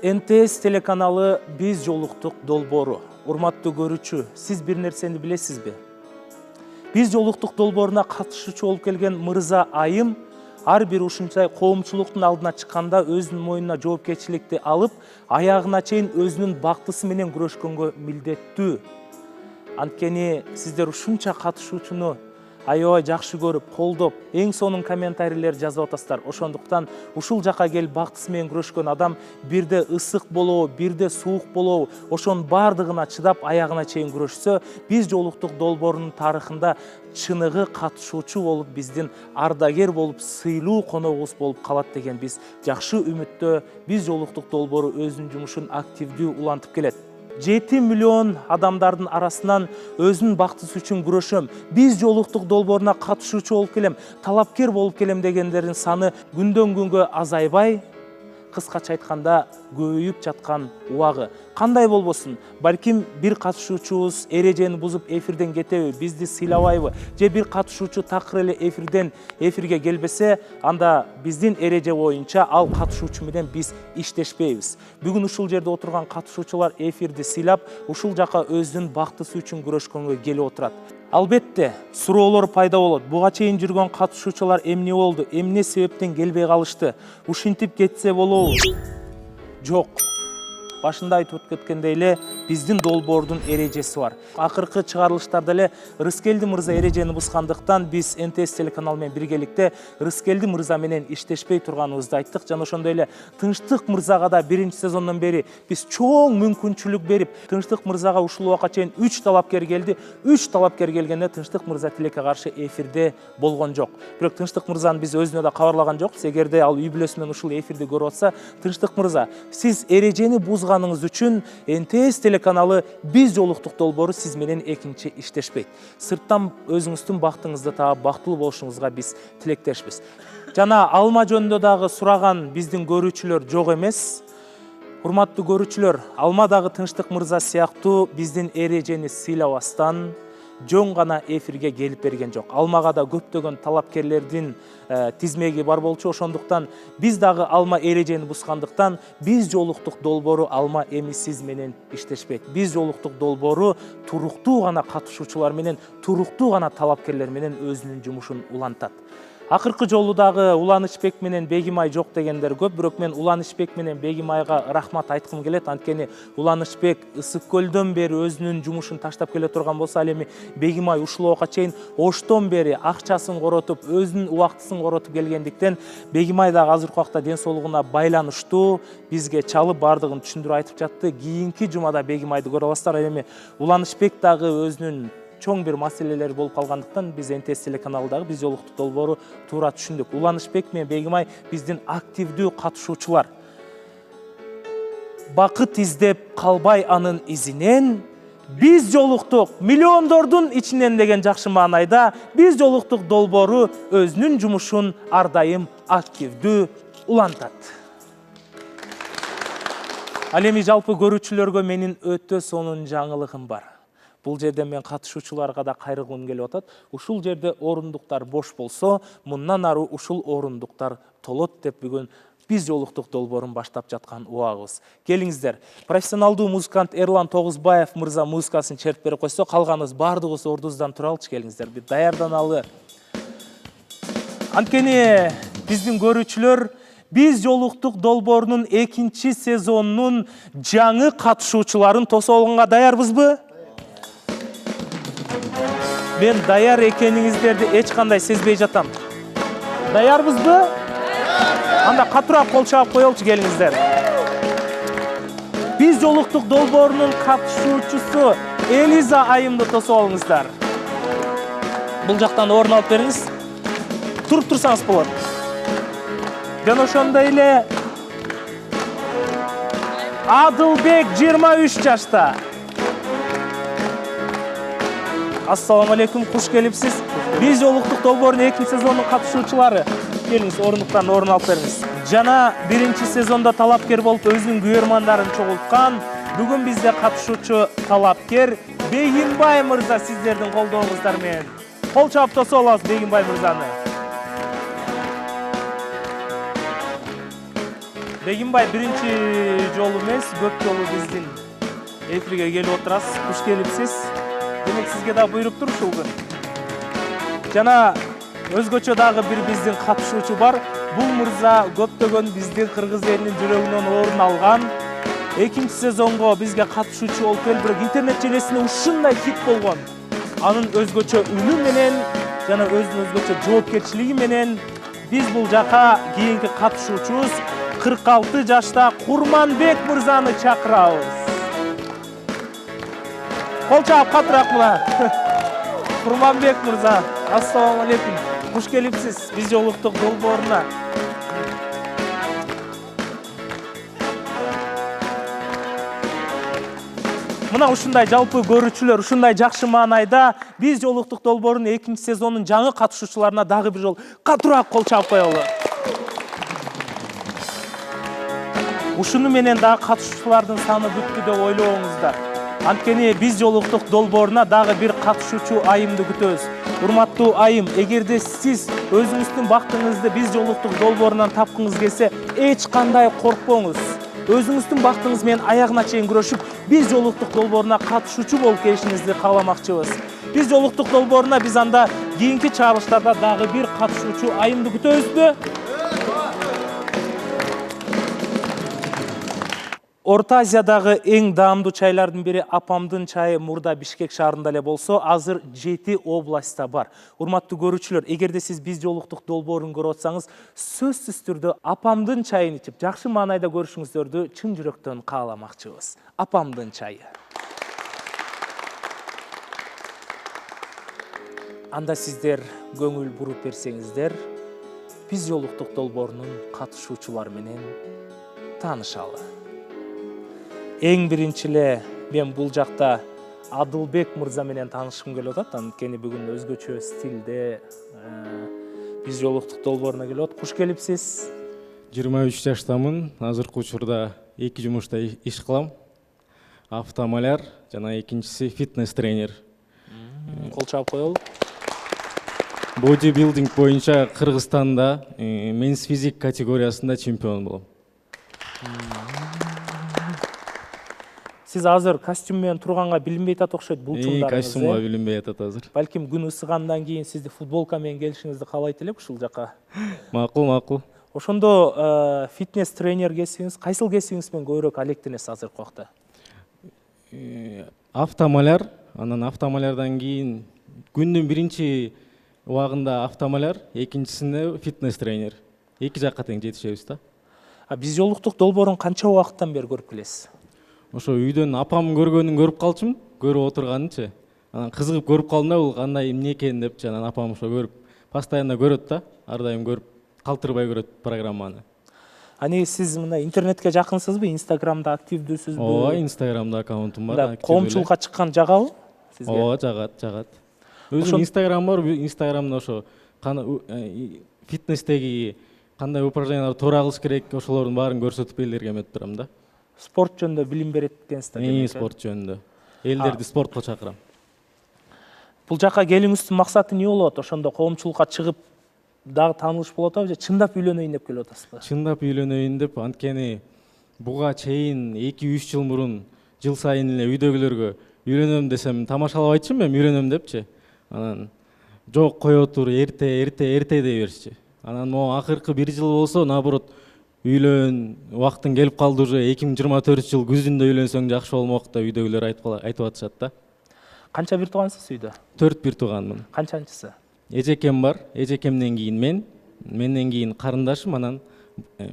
НТС телеканалы «Биз жолуктук» долбоору. Урматтуу көрүүчү, сиз бир нерсени билесизби? Биз жолуктук долбооруна катышуучу болуп келген мырза Айым ар бир ушунчай коомчулуктун алдына чыкканда өзүнүн мойнуна жоопкерчиликти алып, аягына чейин өзүнүн бактысы менен күрөшкөнгө милдеттүү. Анткени сиздер ушунча катышуучуну аябай жакшы көрүп, колдоп, эң сонун комментарийлер жазып атасыздар. Ошондуктан ушул жака келип бактысы менен күрөшкөн адам бирде ысык болобу, бирде суук болобу, ошонун бардыгына чыдап аягына чейин күрөшсө, биз жолуктук долбоорунун тарыхында чыныгы катышуучу болуп, биздин ардагер болуп, сыйлуу коногубуз болуп калат деген биз жакшы үмүттө. Биз жолуктук долбоору өзүнүн жумушун активдүү улантып келет. 7 миллион адамдардын арасынан өзүнүн бактысы үчүн күрөшөм, биз жолуктук долбооруна катышуучу болуп келем, талапкер болуп келем дегендердин саны күндөн күнгө азайбай, кыскача айтканда көбөйүп жаткан убагы. Кандай болбосун, балким бир катышуучубуз эрежени бузуп эфирден кетеби, бизди сыйлабайбы, же бир катышуучу такыр эле эфирге келбесе, анда биздин эреже боюнча ал катышуучу менен биз иштешпейбиз. Бүгүн ушул жерде отурган катышуучулар эфирди сыйлап, ушул жака өзүнүн бактысы үчүн күрөшкөнгө келип отурат. Албетте, суроолор пайда болот. Буга чейин жүргөн катышуучулар эмне болду, эмне себептен келбей калышты, ушинтип кетсе болобу? Жок. Башында айтып кеткендей эле биздин долбоордун эрежеси бар. Акыркы чыгарылыштарда эле Рыскелди мырза эрежени бускандыктан биз НТС телеканалы менен биргеликте Рыскелди мырза менен иштешпей турганыбызды айттык. Жана ошондой эле Тынчтык мырзага да биринчи сезондон бери биз чоң мүмкүнчүлүк берип, Тынчтык мырзага ушул убакка чейин 3 талапкер келди. 3 талапкер келгенде Тынчтык мырза тилекке каршы эфирде болгон жок. Бирок Тынчтык мырзаны биз өзүнө да кабарлаган жокпуз. Эгерде ал үй бүлөсү менен ушул эфирди көрүп атса, Тынчтык мырза, сиз эрежени бузганыңыз үчүн НТС телеканалы «Биз жолуктук» долбоору сиз менен экинчи иштешпейт. Сырттан өзүңүздүн бактыңызды таап, бактылуу болушуңузга биз тилектешпиз. Жана алма жөнүндө дагы сураган биздин көрүүчүлөр жок эмес. Урматтуу көрүүчүлөр, алма дагы Тынчтык мырза сыяктуу биздин эрежени сыйлабастан жөн гана эфирге келип берген жок. Алмага да көптөгөн талапкерлердин тизмеги бар болчу. Ошондуктан биз дагы алма эрежени бускандыктан биз жолуктук долбоору алма эми сиз менен иштешпейт. Биз жолуктук долбоору туруктуу гана катышуучулар менен, туруктуу гана талапкерлер менен өзүнүн жумушун улантат. Акыркы жолу дагы Уланычбек менен Бегимай жок дегендер көп, бирок мен Уланычбек менен Бегимайга рахмат айткым келет. Анткени Уланычбек Ысык көлдөн бери өзүнүн жумушун таштап келе турган болсо, ал эми Бегимай ушул убакка чейин Оштон бери акчасын коротуп, өзүнүн убактысын коротуп келгендиктен, Бегимай дагы азыркы убакта ден соолугуна байланыштуу бизге чалып бардыгын түшүндүрүп айтып жатты. Кийинки жумада Бегимайды көрө аласыздар. Ал эми Уланычбек дагы өзүнүн чоң бир маселелер болуп калгандыктан биз НТС телеканалындагы «Биз жолуктук» долбоору туура түшүндүк. Уланычбек менен Бегимай биздин активдүү катышуучулар. Бакыт издеп калбай анын изинен, биз жолуктук миллиондордун ичинен деген жакшы маанайда «Биз жолуктук» долбоору өзүнүн жумушун ар дайым активдүү улантат. Ал эми жалпы көрүүчүлөргө менин өтө сонун жаңылыгым бар. Бул жерде мен катышуучуларга да кайрылгым келип атат. Ушул жерде орундуктар бош болсо, мындан ары ушул орундуктар толот деп бүгүн «Биз жолуктук» долбоорун баштап жаткан убагыбыз. Келиңиздер, профессионалдуу музыкант Эрлан Тогузбаев мырза музыкасын чертип берип койсо, калганыбыз бардыгыбыз ордубуздан туралычы, келиңиздер, бир даярданалы. Анткени биздин көрүүчүлөр «Биз жолуктук» долбоорунун экинчи сезонунун жаңы катышуучуларын тосуп алганга даярбызбы? Мен даяр экениңиздерди эч кандай сезбей жатам. Даярбызбы? Анда катуураак кол чаап коелучу, келиңиздер. «Биз жолуктук» долбоорунун катышуучусу Элиза Айымды тосуп алыңыздар. Бул жактан орун алып бериңиз. Туруп турсаңыз болот. Жана ошондой эле Адылбек 23 жашта. Ассаламу алейкум, куш келипсиз. «Биз жолуктук» долбоорунун экинчи сезонунун катышуучулары. Келиңиз, орындуктан орун алып бериңиз. Жана биринчи сезонда талапкер болуп өзүнүн күйөрмандарын чогулткан, бүгүн бизде катышуучу талапкер Бегимбай мырза сиздердин колдооңуздар менен. Кол чаап тосуп алабыз Бегимбай мырзаны. Бегимбай биринчи жолу эмес, көп жолу биздин эфирге келип отурасыз. Куш келипсиз. Демек сизге да буйруптур ушул күн. Жана өзгөчө дагы бир биздин катышуучу бар. Бул мырза көптөгөн биздин кыргыз элинин жүрөгүнөн орун алган. Экинчи сезонго бизге катышуучу болуп келип, бирок интернет желесинде ушундай хит болгон. Анын өзгөчө үнү менен жана өзүнүн өзгөчө жоопкерчилиги менен биз бул жака кийинки катышуучубуз 46 жашта Курманбек мырзаны чакырабыз. Кол чаап катыраак мына. Курманбек мырза, ассаламу алейкум. Куш келипсиз биз жолуктук долбооруна. Мына ушундай жалпы көрүүчүлөр, ушундай жакшы маанайда биз жолуктук долбоорунун 2-сезонунун жаңы катышуучуларына дагы бир жол катуураак кол чаап коелу. Ушуну менен дагы катышуучулардын саны бүттү деп ойлобоңуздар. Анткени биз жолуктук долбооруна дагы бир катышуучу Айымды күтөбүз. Урматтуу Айым, эгерде сиз өзүңүздүн бактыңызды биз жолуктук долбоорунан тапкыңыз келсе, эч кандай коркпоңуз. Өзүңүздүн бактыңыз менен аягына чейин күрөшүп, биз жолуктук долбооруна катышуучу болуп келишиңизди кааламакчыбыз. Биз жолуктук долбооруна биз анда кийинки чыгарылыштарда дагы бир катышуучу Айымды күтөбүзбү? Орто Азиядагы эң даамдуу чайлардын бири апамдын чайы мурда Бишкек шаарында эле болсо, азыр 7 областта бар. Урматтуу көрүүчүлөр, эгерде сиз биз жолуктук долбоорун көрүп атсаңыз, сөзсүз түрдө апамдын чайын ичип, жакшы маанайда көрүшүңүздөрдү чын жүрөктөн кааламакчыбыз. Апамдын чайы. Анда сиздер көңүл буруп берсеңиздер, биз жолуктук долбоорунун катышуучулары менен таанышалы. Эң биринчиле мен бул жакта Адылбек мырза менен таанышкым келип атат. Анткени бүгүн өзгөчө стилде биз жолуктук долбооруна келип атат. Куш келипсиз? 23 жаштамын. Азыркы учурда 2 жумушта иш кылам. Автомаляр жана экинчиси фитнес тренер. Кол чаап коелу. Бодибилдинг боюнча Кыргызстанда менс физик категориясында чемпион болом. Сиз азыр костюм менен турганга билинбей атат окшойт бул чумдарыңыз. Костюмга билинбей атат азыр. Балким күн ысыгандан кийин сизди футболка менен келишиңизди каалайт элек ушул жака. Макул. Ошондо фитнес тренер кесибиңиз, кайсыл кесибиңиз менен көбүрөөк алектенесиз азыркы убакта? Автомаляр, анан автомалярдан кийин күндүн биринчи убагында автомаляр, экинчисинде фитнес тренер. Эки жакка тең жетишебиз да. Биз жолуктук долбоорун канча убакыттан бери көрүп келесиз? Ошо үйдөн апам көргөнүн көрүп калчумун, көрүп отурганынчы. Анан кызыгып көрүп калдым да, бул кандай эмне экен депчи. Анан апам ошо көрүп, постоянно көрөт да, ар дайым көрүп, калтырбай көрөт программаны. Ани сиз мына интернетке жакынсызбы? Инстаграмда активдүүсүзбү? Ооба, Инстаграмда аккаунтум бар. Коомчулукка чыккан жагабы сизге? Ооба, жагат. Өзүм Инстаграм бар, Инстаграмда ошо фитнестеги кандай упражнениялар туура кылыш керек, ошолордун баарын көрсөтүп элдерге эметип турам да. Спорт жөнүндө билим берет экенсиздер. Спорт жөнүндө. Элдерди спортко чакырам. Бул жака келүүңүздүн максаты эмне болот? Ошондо коомчулукка чыгып дагы таанылыш болот атабы же чындап үйлөнөйүн деп келип атасызбы? Чындап үйлөнөйүн деп, анткени буга чейин 2-3 жыл мурун жыл сайын эле үйдөгүлөргө үйлөнөм десем тамашалабайтчы мен үйлөнөм депчи. Анан жок кое тур, эрте дей беришчи. Анан могу акыркы 1 жыл болсо наоборот үйлөн, убактың келип калды уже 2024 жыл күзүндө үйлөнсөң жакшы болмок деп үйдөгүлөр айтып атышат да. Канча бир туугансыз үйдө? 4 бир тууганмын. Канчанчысы? Эжекем бар, эжекемден кийин менден кийин карындашым, анан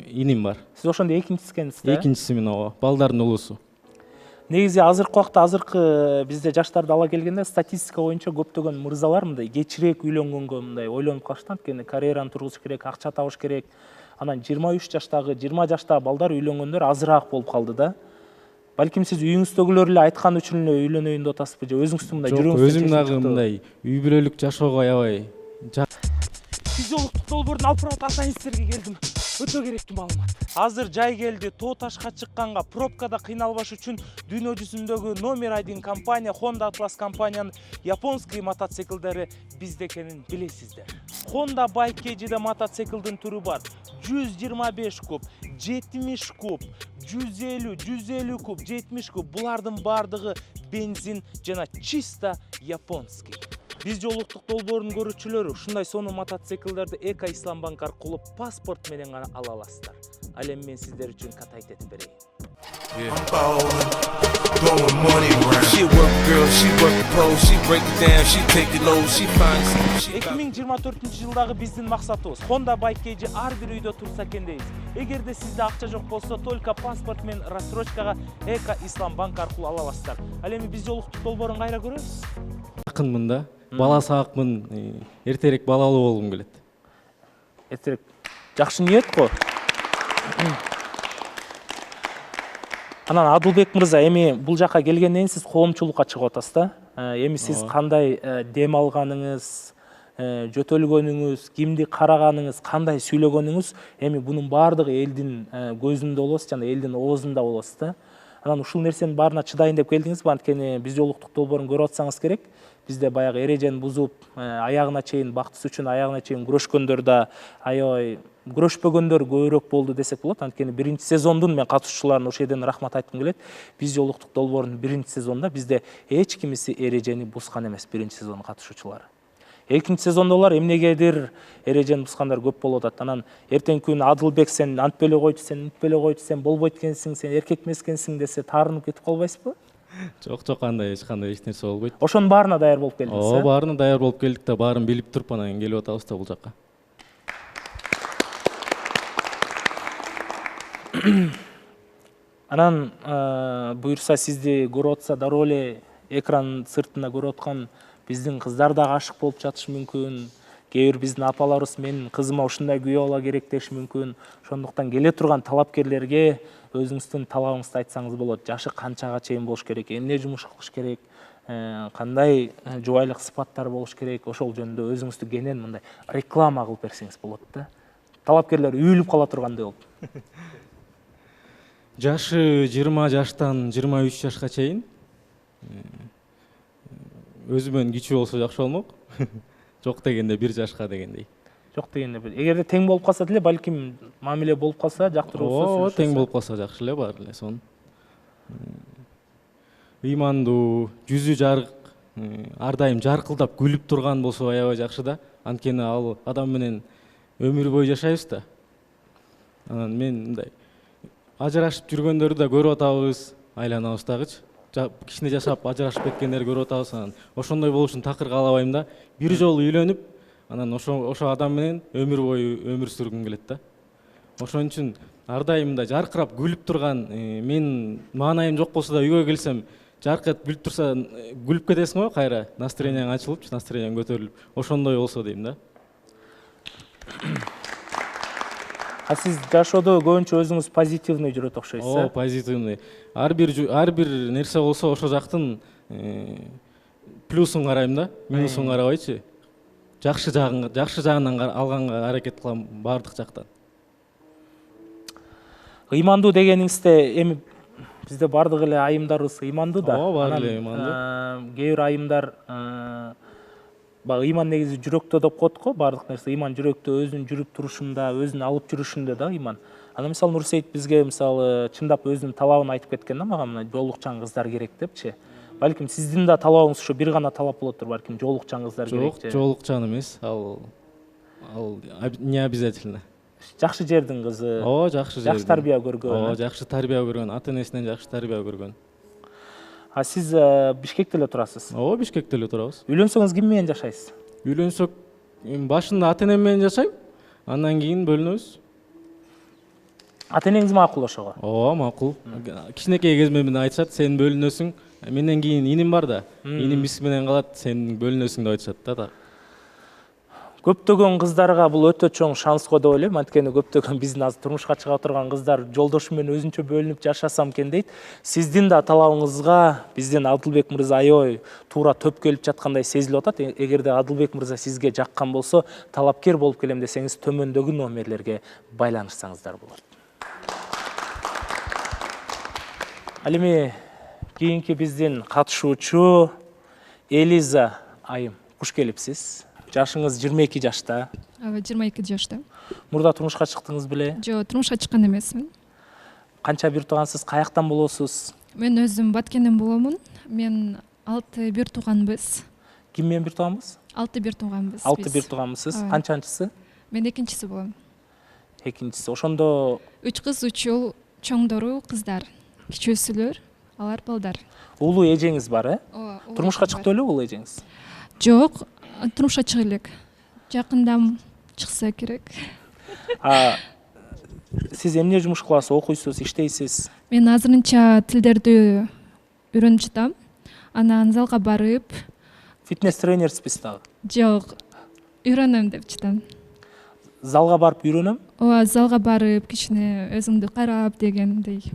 иним бар. Сиз ошондо экинчиси экенсиз да? Экинчисимин, ооба, балдардын улусу. Негизи азыркы убакта бизде жаштарды ала келгенде статистика боюнча көптөгөн мырзалар мындай кечирээк үйлөнгөнгө мындай ойлонуп калышат. Анткени карьераны тургузуш керек, акча табыш керек. Анан 23 жаштагы, 20 жаштагы балдар үйлөнгөндөр азыраак болуп калды да. Балким сиз үйүңүздөгүлөр эле айткан үчүн эле үйлөнөйүн деп атасызбы же өзүңүздүн мындай жүрөгүңүздөн? Жок, өзүм дагы мындай үй бүлөлүк жашоого аябай. Биз жолуктук долбоордун алып барып атайын сиздерге келдим. Өтө керектүү маалымат. Азыр жай келди. Тоо ташка чыкканга, пробкада кыйналбаш үчүн дүйнө жүзүндөгү номер 1 компания Honda Atlas компаниянын японский мотоциклдери бизде экенин билесиздер. Honda Bike KG'de мотоциклдин түрү бар. 125 куб, 70 куб, 150 куб, 70 куб. Булардын бардыгы бензин жана чисто японский. Биз жолуктук долбоорунун көрүүчүлөрү ушундай сонун мотоциклдерди Эко Исламбанк аркылуу паспорт менен гана ала аласыздар. Ал эми мен сиздер үчүн катайт этип берейин. 2024-жылдагы биздин максатыбыз Honda Bike KG ар бир үйдө турса экен дейбиз. Эгерде сизде акча жок болсо, только паспорт менен рассрочкага Эко Исламбанк аркылуу ала аласыздар. Ал эми биз жолуктук долбоорун кайра көрөбүз. Жакынмын да. Бала саакмын. Эртерээк балалуу болгум келет. Эртерээк. Жакшы ниет го. Анан Адылбек мырза, эми бул жака келгенден кийин сиз коомчулукка чыгып атасыз да. Эми сиз кандай дем алганыңыз, жөтөлгөнүңүз, кимди караганыңыз, кандай сүйлөгөнүңүз, эми бунун баардыгы элдин көзүндө болосуз жана элдин оозунда болосуз да. Анан ушул нерсенин баарына чыдайын деп келдиңизби? Анткени биз жолуктук долбоорун көрүп атсаңыз керек. Бизде баягы эрежени бузуп, аягына чейин бактысы үчүн аягына чейин күрөшкөндөр да, аябай күрөшпөгөндөр көбүрөөк болду десек болот. Анткени биринчи сезондун мен катышуучуларына ошол жерден рахмат айткым келет. Биз жолуктук долбоорунун биринчи сезонунда бизде эч кимиси эрежени бузган эмес, биринчи сезондун катышуучулары. Экинчи сезондо алар эмнегедир эрежени бузгандар көп болуп атат. Анан эртеңки күнү Адылбек сен антип эле койчу, сен мынтип эле койчу, сен болбойт экенсиң, сен эркек эмес экенсиң десе таарынып кетип калбайсызбы? Жок, андай эч нерсе болбойт. Ошонун баарына даяр болуп келдиңиз. Баарына даяр болуп келдик да, баарын билип туруп анан келип атабыз да бул жакка. Анан буюрса сизди көрүп атса, дароо эле экран сыртында көрүп аткан биздин кыздар да ашык болуп жатышы мүмкүн. Кээ бир биздин апаларыбыз мен кызыма ушундай күйөө ала керек деши мүмкүн. Ошондуктан келе турган талапкерлерге өзүңүздүн талабыңызды айтсаңыз болот. Жашы канчага чейин болуш керек, эмне жумуш кылыш керек, кандай жубайлык сыпаттар болуш керек, ошол жөнүндө өзүңүздү кенен мындай реклама кылып берсеңиз болот да. Талапкерлер үйүлүп кала тургандай болуп. Жашы 20 жаштан 23 жашка чейин өзүмөн кичүү болсо жакшы болмок. Жок дегенде 1 жашка дегендей. Жок дегенде эгерде тең болуп калса деле, балким мамиле болуп калса, жактыруу тең болуп калса жакшы эле, бар эле сонун. Ыймандуу, жүзү жарык, ар дайым жаркылдап күлүп турган болсо аябай жакшы да. Анткени ал адам менен өмүр бою жашайбыз да. Анан мен мындай ажырашып жүргөндөрдү да көрүп атабыз, айланабыздагычы. Кичине жашап ажырашып кеткендерди көрүп атабыз. Анан ошондой болушун такыр каалабайм да. Бир жолу үйлөнүп, анан ошо адам менен өмүр бою өмүр сүргүм келет да. Ошон үчүн ар дайым мындай жаркырап күлүп турган, мен маанайым жок болсо да үйгө келсем, жаркырап күлүп турса, күлүп кетесиң го кайра, настроениең ачылып, настроениең көтөрүлүп, ошондой болсо дейм да. Сиз жашоодо көбүнчө өзүңүз позитивный жүрөт окшойсуз. Позитивный. Ар бир нерсе болсо ошо жактын плюсун карайм да, минусун карабайчы. Жакшы жагынан алганга аракет кылам баардык жактан. Ыймандуу дегениңизде эми бизде баардык эле айымдарыбыз ыймандуу да. Бар эле ыймандуу. Кээ бир айымдар ыйман негизи жүрөктө деп коет го, баардык нерсе ыйман жүрөктө, өзүнүн жүрүп турушунда, өзүн алып жүрүшүндө да ыйман. Анан мисалы Нурсейит бизге мисалы чындап өзүнүн талабын айтып кеткен да, мага мына жолукчан кыздар керек депчи. Балким сиздин да талабыңыз ушу бир гана талап болоттур, балким жолукчан кыздар керек. Жок, жолукчан эмес. Ал не обязательно. Жакшы жердин кызы. Жакшы жердин. Жакшы тарбия көргөн. Жакшы тарбия көргөн, ата-энесинен жакшы тарбия көргөн. Сиз Бишкекте эле турасыз? Бишкекте эле турабыз. Үйлөнсөңүз ким менен жашайсыз? Үйлөнсөк, башында ата-энем менен жашайм, андан кийин бөлүнөбүз. Ата-энеңиз макул ошого? Макул. Кичинекей кезимде айтышат, сен бөлүнөсүң. Менден кийин иним бар да, иним биз менен калат, сен бөлүнөсүң деп айтышат да. Көптөгөн кыздарга бул өтө чоң шанс го деп ойлойм. Анткени көптөгөн биздин азыр турмушка чыга турган кыздар жолдошу менен өзүнчө бөлүнүп жашасам экен дейт. Сиздин да талабыңызга биздин Адылбек мырза аябай туура төп келип жаткандай сезилип атат. Эгерде Адылбек мырза сизге жаккан болсо, талапкер болуп келем десеңиз, төмөндөгү номерлерге байланышсаңыздар болот. Ал эми кийинки биздин катышуучу Элиза айым, куш келипсиз. Жашыңыз 22 жашта. 22 жашта. Мурда турмушка чыктыңыз беле? Жок, турмушка чыккан эмесмин. Канча бир туугансыз, каяктан болосуз? Мен өзүм Баткенден боломун. Мен 6 бир тууганбыз. Ким менен бир тууганбыз? 6 бир тууганбыз. 6 бир тууганбысыз. Канчанчысы? Мен экинчиси болом. Экинчиси. Ошондо 3 кыз, 3 уул, чоңдору кыздар, кичүүсүлөр, алар балдар. улуу эжеңиз бар, э? Ооба. Турмушка чыкты беле улуу эжеңиз? Жок, турмушка чыга элек. Жакында чыкса керек. Сиз эмне жумуш кыласыз? Окуйсуз, иштейсиз? Мен азырынча тилдерди үйрөнүп жатам. Анан залга барып, Фитнес тренерсиз дагы? жок, үйрөнөм деп жатам. Залга барып үйрөнөм? Ооба, залга барып, кичине өзүңдү карап дегендей.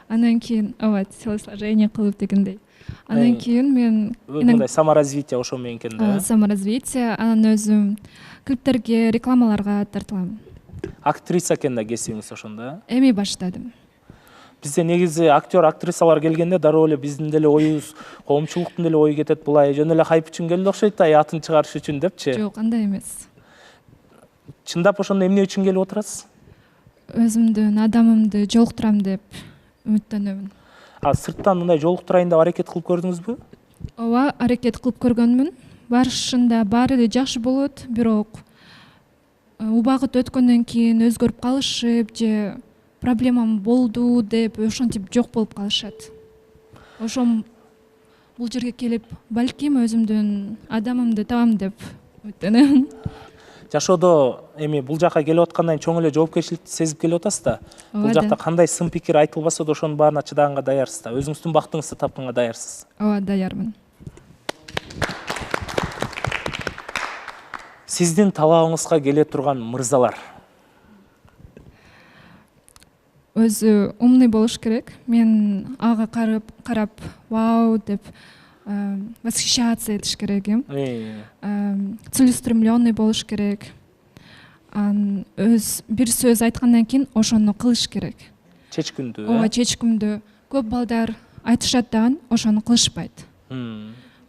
Анан кийин, ооба, телосложение кылып дегендей. Анан кийин мен Мындай саморазвитие ошо менен экен да. саморазвитие, анан өзүм клиптерге, рекламаларга тартылам. Актриса экен да кесибиңиз ошондо. Эми баштадым. Бизде негизи актер, актрисалар келгенде дароо эле биздин деле оюбуз, коомчулуктун деле ою кетет, булай жөн эле хайп үчүн келди окшойт да, атын чыгарыш үчүн депчи. Жок, андай эмес. Чындап ошондо эмне үчүн келип отурасыз? Өзүмдүн адамымды жолуктурам деп үмүттөнөмүн. Сырттан мындай жолуктурайын деп аракет кылып көрдүңүзбү? Ооба, аракет кылып көргөнмүн. Башында баары эле жакшы болот, бирок убакыт өткөндөн кийин өзгөрүп калышып же проблемам болду деп ошентип жок болуп калышат. Ошом бул жерге келип, балким өзүмдүн адамымды табам деп үмүттөнөмүн. Жашоодо эми бул жака келип аткандан чоң эле жоопкерчиликти сезип келип атасыз да. Бул жакта кандай сын пикир айтылбаса да ошонун баарына чыдаганга даярсыз да. Өзүңүздүн бактыңызды тапканга даярсыз. Ооба, даярмын. Сиздин талабыңызга келе турган мырзалар. Өзү умный болуш керек. Мен ага карап, вау деп восхищаться этиш керек эм. Целеустремленный болуш керек. Өз бир сөз айткандан кийин ошону кылыш керек. Чечкүндүү. Ооба, чечкүндүү. Көп балдар айтышат дагы, ошону кылышпайт.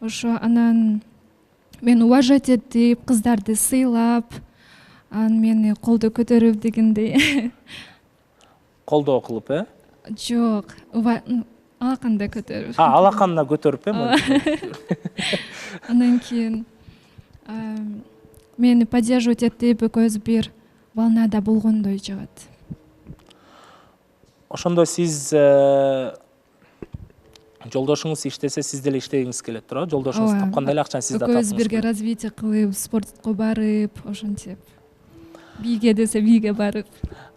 Ошо анан мен уважать этип, кыздарды сыйлап, мени колдо көтөрүп дегендей. Колдоо кылып, э? Жок, алаканда көтөрүп. Алаканына көтөрүп, э? Андан кийин мени поддерживать этип, экөөбүз бир волнада болгондой жагат. Ошондо сиз жолдошуңуз иштесе, сиз деле иштегиңиз келет туурабы? Жолдошуңуз тапкандай эле акчаны сиз да таптыңыз. Экөөбүз бирге развитие кылып, спортко барып, ошентип. Бийге десе бийге барып.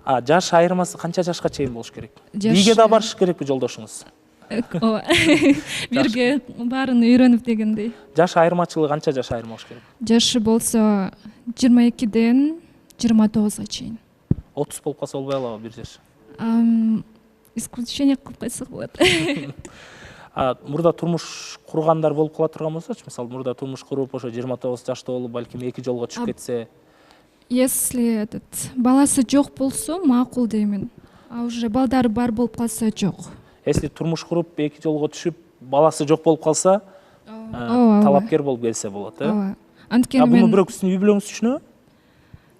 Жаш айырмасы канча жашка чейин болуш керек? Бийге да барыш керекпи жолдошуңуз? Ооба. Бирге баарын үйрөнүп дегендей. Жаш айырмачылыгы канча жаш айырма болуш керек? Жашы болсо 22ден 29га чейин. 30 болуп калса болбой алабы бир жаш? Исключение кылып койсок болот. Мурда турмуш кургандар болуп кала турган болсочу, мисалы мурда турмуш куруп, ошо 29 жашта болуп, балким 2 жолго түшүп кетсе. Если баласы жок болсо макул деймин. Уже балдары бар болуп калса жок. Если турмуш куруп, 2 жолго түшүп, баласы жок болуп калса, талапкер болуп келсе болот, э? Ооба. Анткени мен буну бирок сиздин үй бүлөңүз түшүнөбү?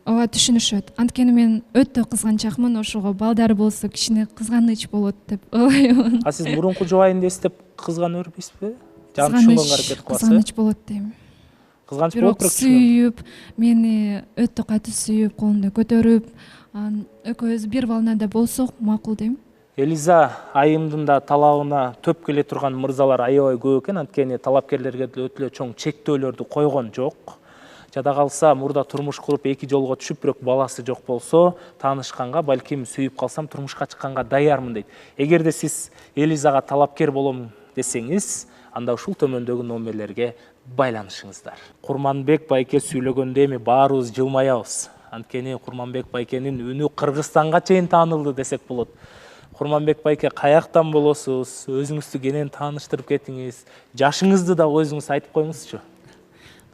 Ооба, түшүнүшөт. Анткени мен өтө кызганчакмын, ошого балдары болсо кичине кызганыч болот деп ойлойм. Сиз мурунку жубайыңды эстеп кызгана бербейсизби? Жан түшүнгөнгө аракет кыласыз. Кызганыч болот дейм. Кызганыч болот, бирок сүйүп, мени өтө катуу сүйүп, колунду көтөрүп, экөөбүз бир волнада болсок макул дейм. Элиза айымдын да талабына төп келе турган мырзалар аябай көп экен, анткени талапкерлерге өтө эле чоң чектөөлөрдү койгон жок. Жада калса мурда турмуш куруп 2 жолго түшүп, бирок баласы жок болсо, таанышканга, балким сүйүп калсам турмушка чыкканга даярмын дейт. Эгерде сиз Элизага талапкер болом десеңиз, анда ушул төмөндөгү номерлерге байланышыңыздар. Курманбек байке сүйлөгөндө эми баарыбыз жылмаябыз. Анткени Курманбек байкенин үнү Кыргызстанга чейин таанылды десек болот. Курманбек байке каяктан болосуз? Өзүңүздү кенен тааныштырып кетиңиз. Жашыңызды да өзүңүз айтып коюңузчу.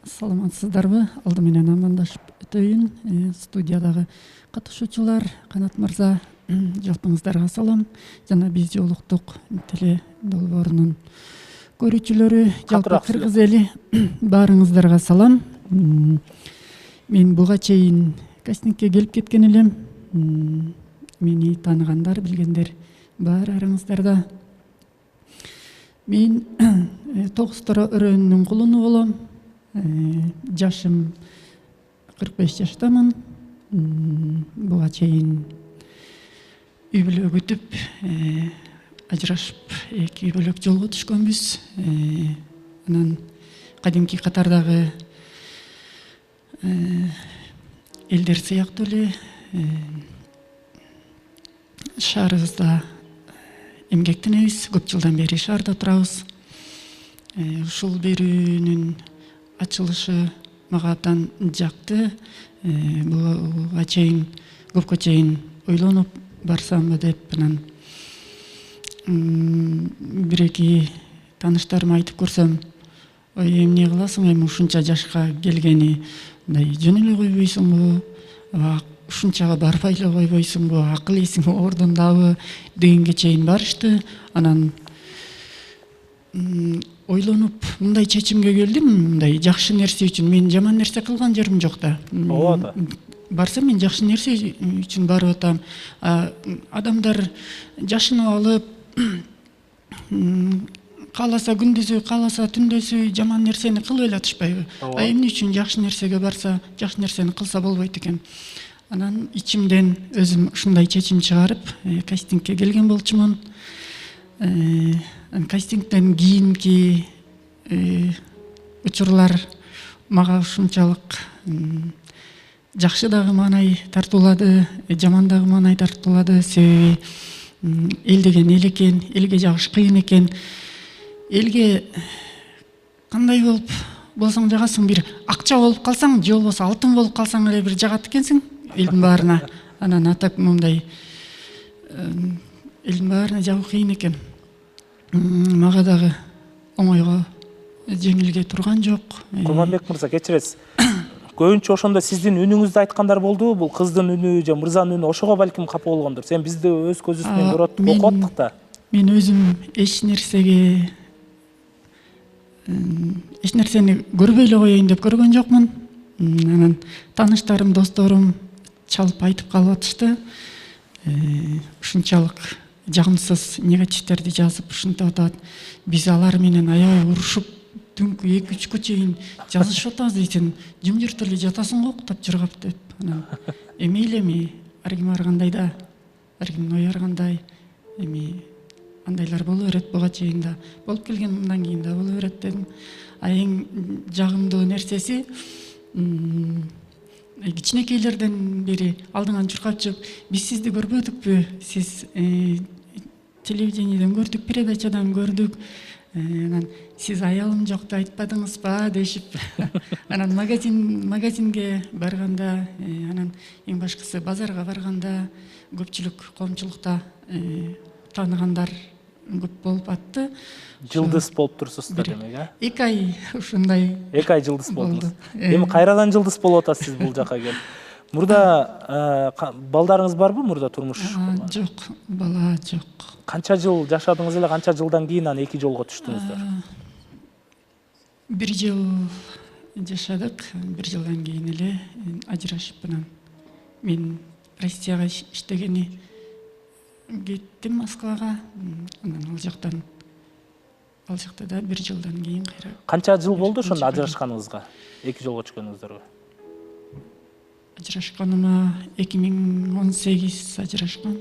Саламатсыздарбы? Алды менен амандашып өтөйүн. Студиядагы катышуучулар, Канат мырза, жалпыңыздарга салам. Жана биз жолуктук теле долбоорунун көрүүчүлөрү, жалпы кыргыз эли баарыңыздарга салам. Мен буга чейин кастингке келип кеткен элем. Мени тааныгандар, билгендер бар араңыздарда. Мен 9 өрөөнүнүн кулуну болом. Жашым 45 жаштамын. Буга чейин үй бүлө күтүп, ажырашып, эки үй бөлөк жолго түшкөнбүз. Анан кадимки катардагы элдер сыяктуу эле шаарыбызда эмгектенебиз. Көп жылдан бери шаарда турабыз. Ушул берүүнүн ачылышы мага абдан жакты. Буга чейин көпкө чейин ойлонуп барсамбы деп, анан бир-эки тааныштарыма айтып көрсөм, ой, эмне кыласың, эми ушунча жашка келгени, мындай жөн эле койбойсуңбу, ушунчага барбай эле койбойсуңбу, акыл эсиң ордундабы дегенге чейин барышты. Анан ойлонуп мындай чечимге келдим, мындай жакшы нерсе үчүн. Мен жаман нерсе кылган жерим жок да. Ооба. Барсам мен жакшы нерсе үчүн барып атам. Адамдар жашынып алып, кааласа күндүзү, кааласа түндөсү жаман нерсени кылып эле атышпайбы? Эмне үчүн жакшы нерсеге барса, жакшы нерсени кылса болбойт экен? Анан ичимден өзүм ушундай чечим чыгарып, кастингке келген болчумун. Кастингден кийинки учурлар мага ушунчалык жакшы дагы маанай тартуулады, жаман дагы маанай тартуулады. Себеби эл деген эл экен, элге жагыш кыйын экен. Элге кандай болуп болсоң жагасың, бир акча болуп калсаң, же болбосо алтын болуп калсаң эле бир жагат экенсиң элдин баарына. Анан атап мындай элдин баарына жагуу кыйын экен. Мага дагы оңойго жеңилге турган жок. Курманбек мырза, кечиресиз. Көбүнчө ошондо сиздин үнүңүздү айткандар болдубу? Бул кыздын үнү же мырзанын үнү, ошого балким капа болгондур. Сен бизди өз көзүбүз менен көрүп окуп аттык да. Мен өзүм эч нерсени көрбөй эле коеюн деп көргөн жокмун. Анан тааныштарым, досторум чалып айтып калып атышты. Ушунчалык жагымсыз негативтерди жазып ушинтип атат. Биз алар менен аябай урушуп, түнкү 2-3 чейин жазышып атабыз дейсин. Жымжырт эле жатасың го уктап жыргап деп. Анан мейли, ар ким ар кандай да, ар кимдин ою ар кандай. Эми андайлар боло берет, буга чейин да болуп келген, мындан кийин да боло берет дедим. Эң жагымдуу нерсеси, кичинекейлерден бери алдыңан чуркап чыгып, биз сизди көрбөдүкпү, сиз телевидениеден көрдүк, передачадан көрдүк, анан сиз аялым жок деп айтпадыңызбы дешип. Анан магазинге барганда, анан эң башкысы базарга барганда көпчүлүк коомчулукта тааныгандар көп болуп атты. Жылдыз болуп турсуздар демек, а? 2 ай ушундай. 2 ай жылдыз болдуңуз. Эми кайрадан жылдыз болуп атасыз бул жака келип. Мурда балдарыңыз барбы? Мурда турмуш? Жок, бала жок. Канча жыл жашадыңыз эле, канча жылдан кийин аны эки жолго түштүңүздөр? 1 жыл жашадык, 1 жылдан кийин эле ажырашып, анан мен Россияга иштегени кеттим Москвага. Анан ал жакта да 1 жылдан кийин кайра. Канча жыл болду ошондо ажырашканыңызга? 2 жолго түшкөнүңүздөргө? Ажырашканыма 2018 ажырашкан.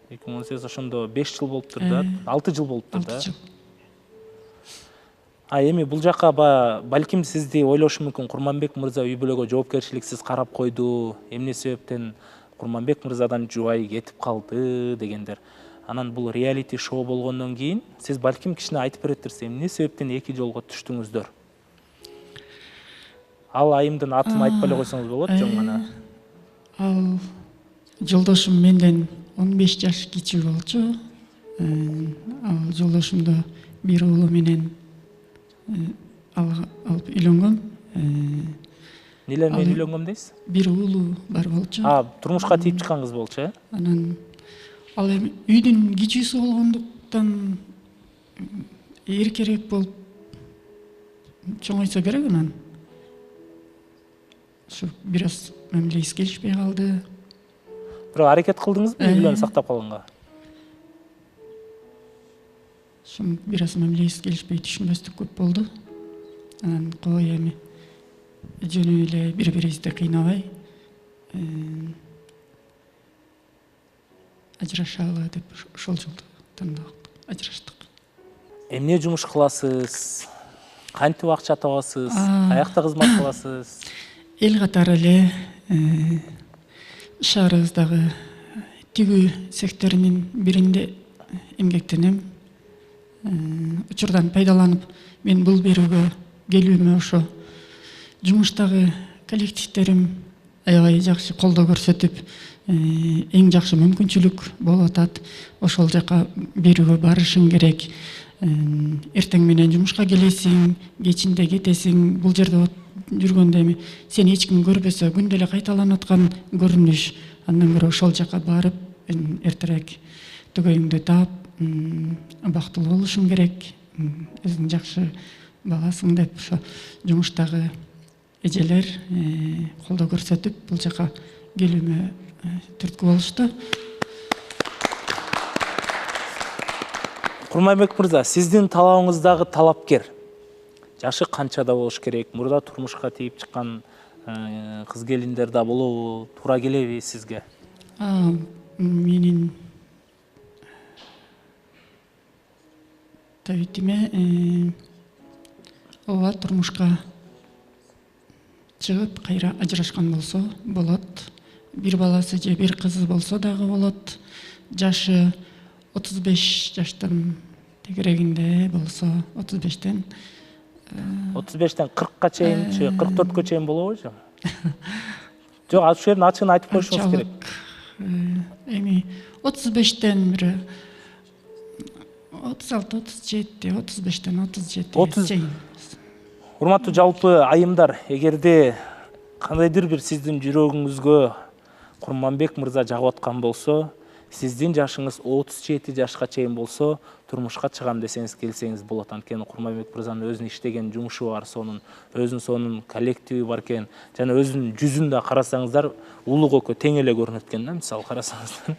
2018 ошондо 5 жыл болуптур да, 6 жыл болуптур да. 6 жыл. Эми бул жака балким сизди ойлошу мүмкүн, Курманбек мырза үй бүлөгө жоопкерчиликсиз карап койду, эмне себептен Курманбек мырзадан жубай кетип калды дегендер. Анан бул реалити шоу болгондон кийин сиз балким кичине айтып беретсиз, эмне себептен эки жолго түштүңүздөр? Ал айымдын атын айтпай эле койсоңуз болот, жөн гана. Ал жолдошум менден 15 жаш кичүү болчу. Ал жолдошумду бир уулу менен алып үйлөнгөм. Нелер менен үйлөнгөм дейсиз? Бир уулу бар болчу. Турмушка тийип чыккан кыз болчу, э? Анан ал эми үйдүн кичүүсү болгондуктан эркерээк болуп чоңойсо керек анан. Şu biraz мамилеси келишпей калды. Бирок аракет кылдыңызбы үй бүлөнү сактап калганга? Şu biraz мамилеси келишпей түшүнбөстүк көп болду. Анан кой эми жөнү эле бири-бирибизди кыйнабай ажырашалы деп ошол жолду тандадык, ажыраштык. Эмне жумуш кыласыз? Кантип акча табасыз? Каякта кызмат кыласыз? Эл катары эле шаарыбыздагы тигүү секторунун биринде эмгектенем. Учурдан пайдаланып, мен бул берүүгө келүүмө ошо жумуштагы коллективдерим аябай жакшы колдоо көрсөтүп, эң жакшы мүмкүнчүлүк болуп атат. Ошол жака берүүгө барышың керек. Эртең менен жумушка келесиң, кечинде кетесиң. Бул жерде жүргөндө эми сени эч ким көрбөсө, күндө эле кайталанып аткан көрүнүш. Андан көрө ошол жака барып, эртерээк төгөйүңдү таап, бактылуу болушуң керек. Өзүң жакшы баласың деп ошо жумуштагы эжелер колдоо көрсөтүп, бул жака келүүмө түрткү болушту. Курманбек мырза, сиздин талабыңыздагы талапкер жашы канчада болуш керек? Мурда турмушка тийип чыккан кыз келиндер да болобу? Туура келеби сизге? Менин табитиме ооба турмушка чыгып кайра ажырашкан болсо болот. Бир баласы же бир кызы болсо дагы болот. Жашы 35 жаштын тегерегинде болсо 35тен 35тен 40ка чейинчи, 44кө чейин болобу же? Жок, ошол жердин ачыгын айтып коюшуңуз керек. Эми 35тен бир 36, 37, 35тен 37 чейин. Урматтуу жалпы айымдар, эгерде кандайдыр бир сиздин жүрөгүңүзгө Курманбек мырза жагып аткан болсо, сиздин жашыңыз 37 жашка чейин болсо, турмушка чыгам десеңиз келсеңиз болот. Анткени Курманбек мырзанын өзүнүн иштеген жумушу бар, сонун коллективи бар экен, жана өзүнүн жүзүн да карасаңыздар, улуу көккө тең эле көрүнөт экен да, мисалы карасаңыздар.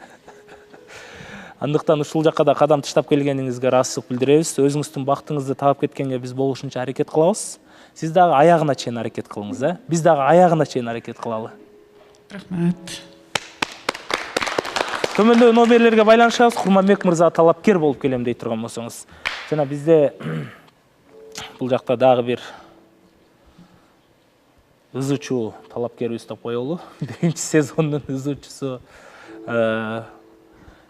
Андыктан ушул жакка да кадам таштап келгениңизге ыраазычылык билдиребиз. Өзүңүздүн бактыңызды таап кеткенге биз болушунча аракет кылабыз. Сиз дагы аягына чейин аракет кылыңыз, Биз дагы аягына чейин аракет кылалы. Рахмат. Төмөндө номерлерге байланышабыз. Курманбек мырза талапкер болуп келем дей турган болсоңуз. Жана бизде бул жакта дагы бир ызычуу талапкерибиз деп коелу. Биринчи сезондун ызычусу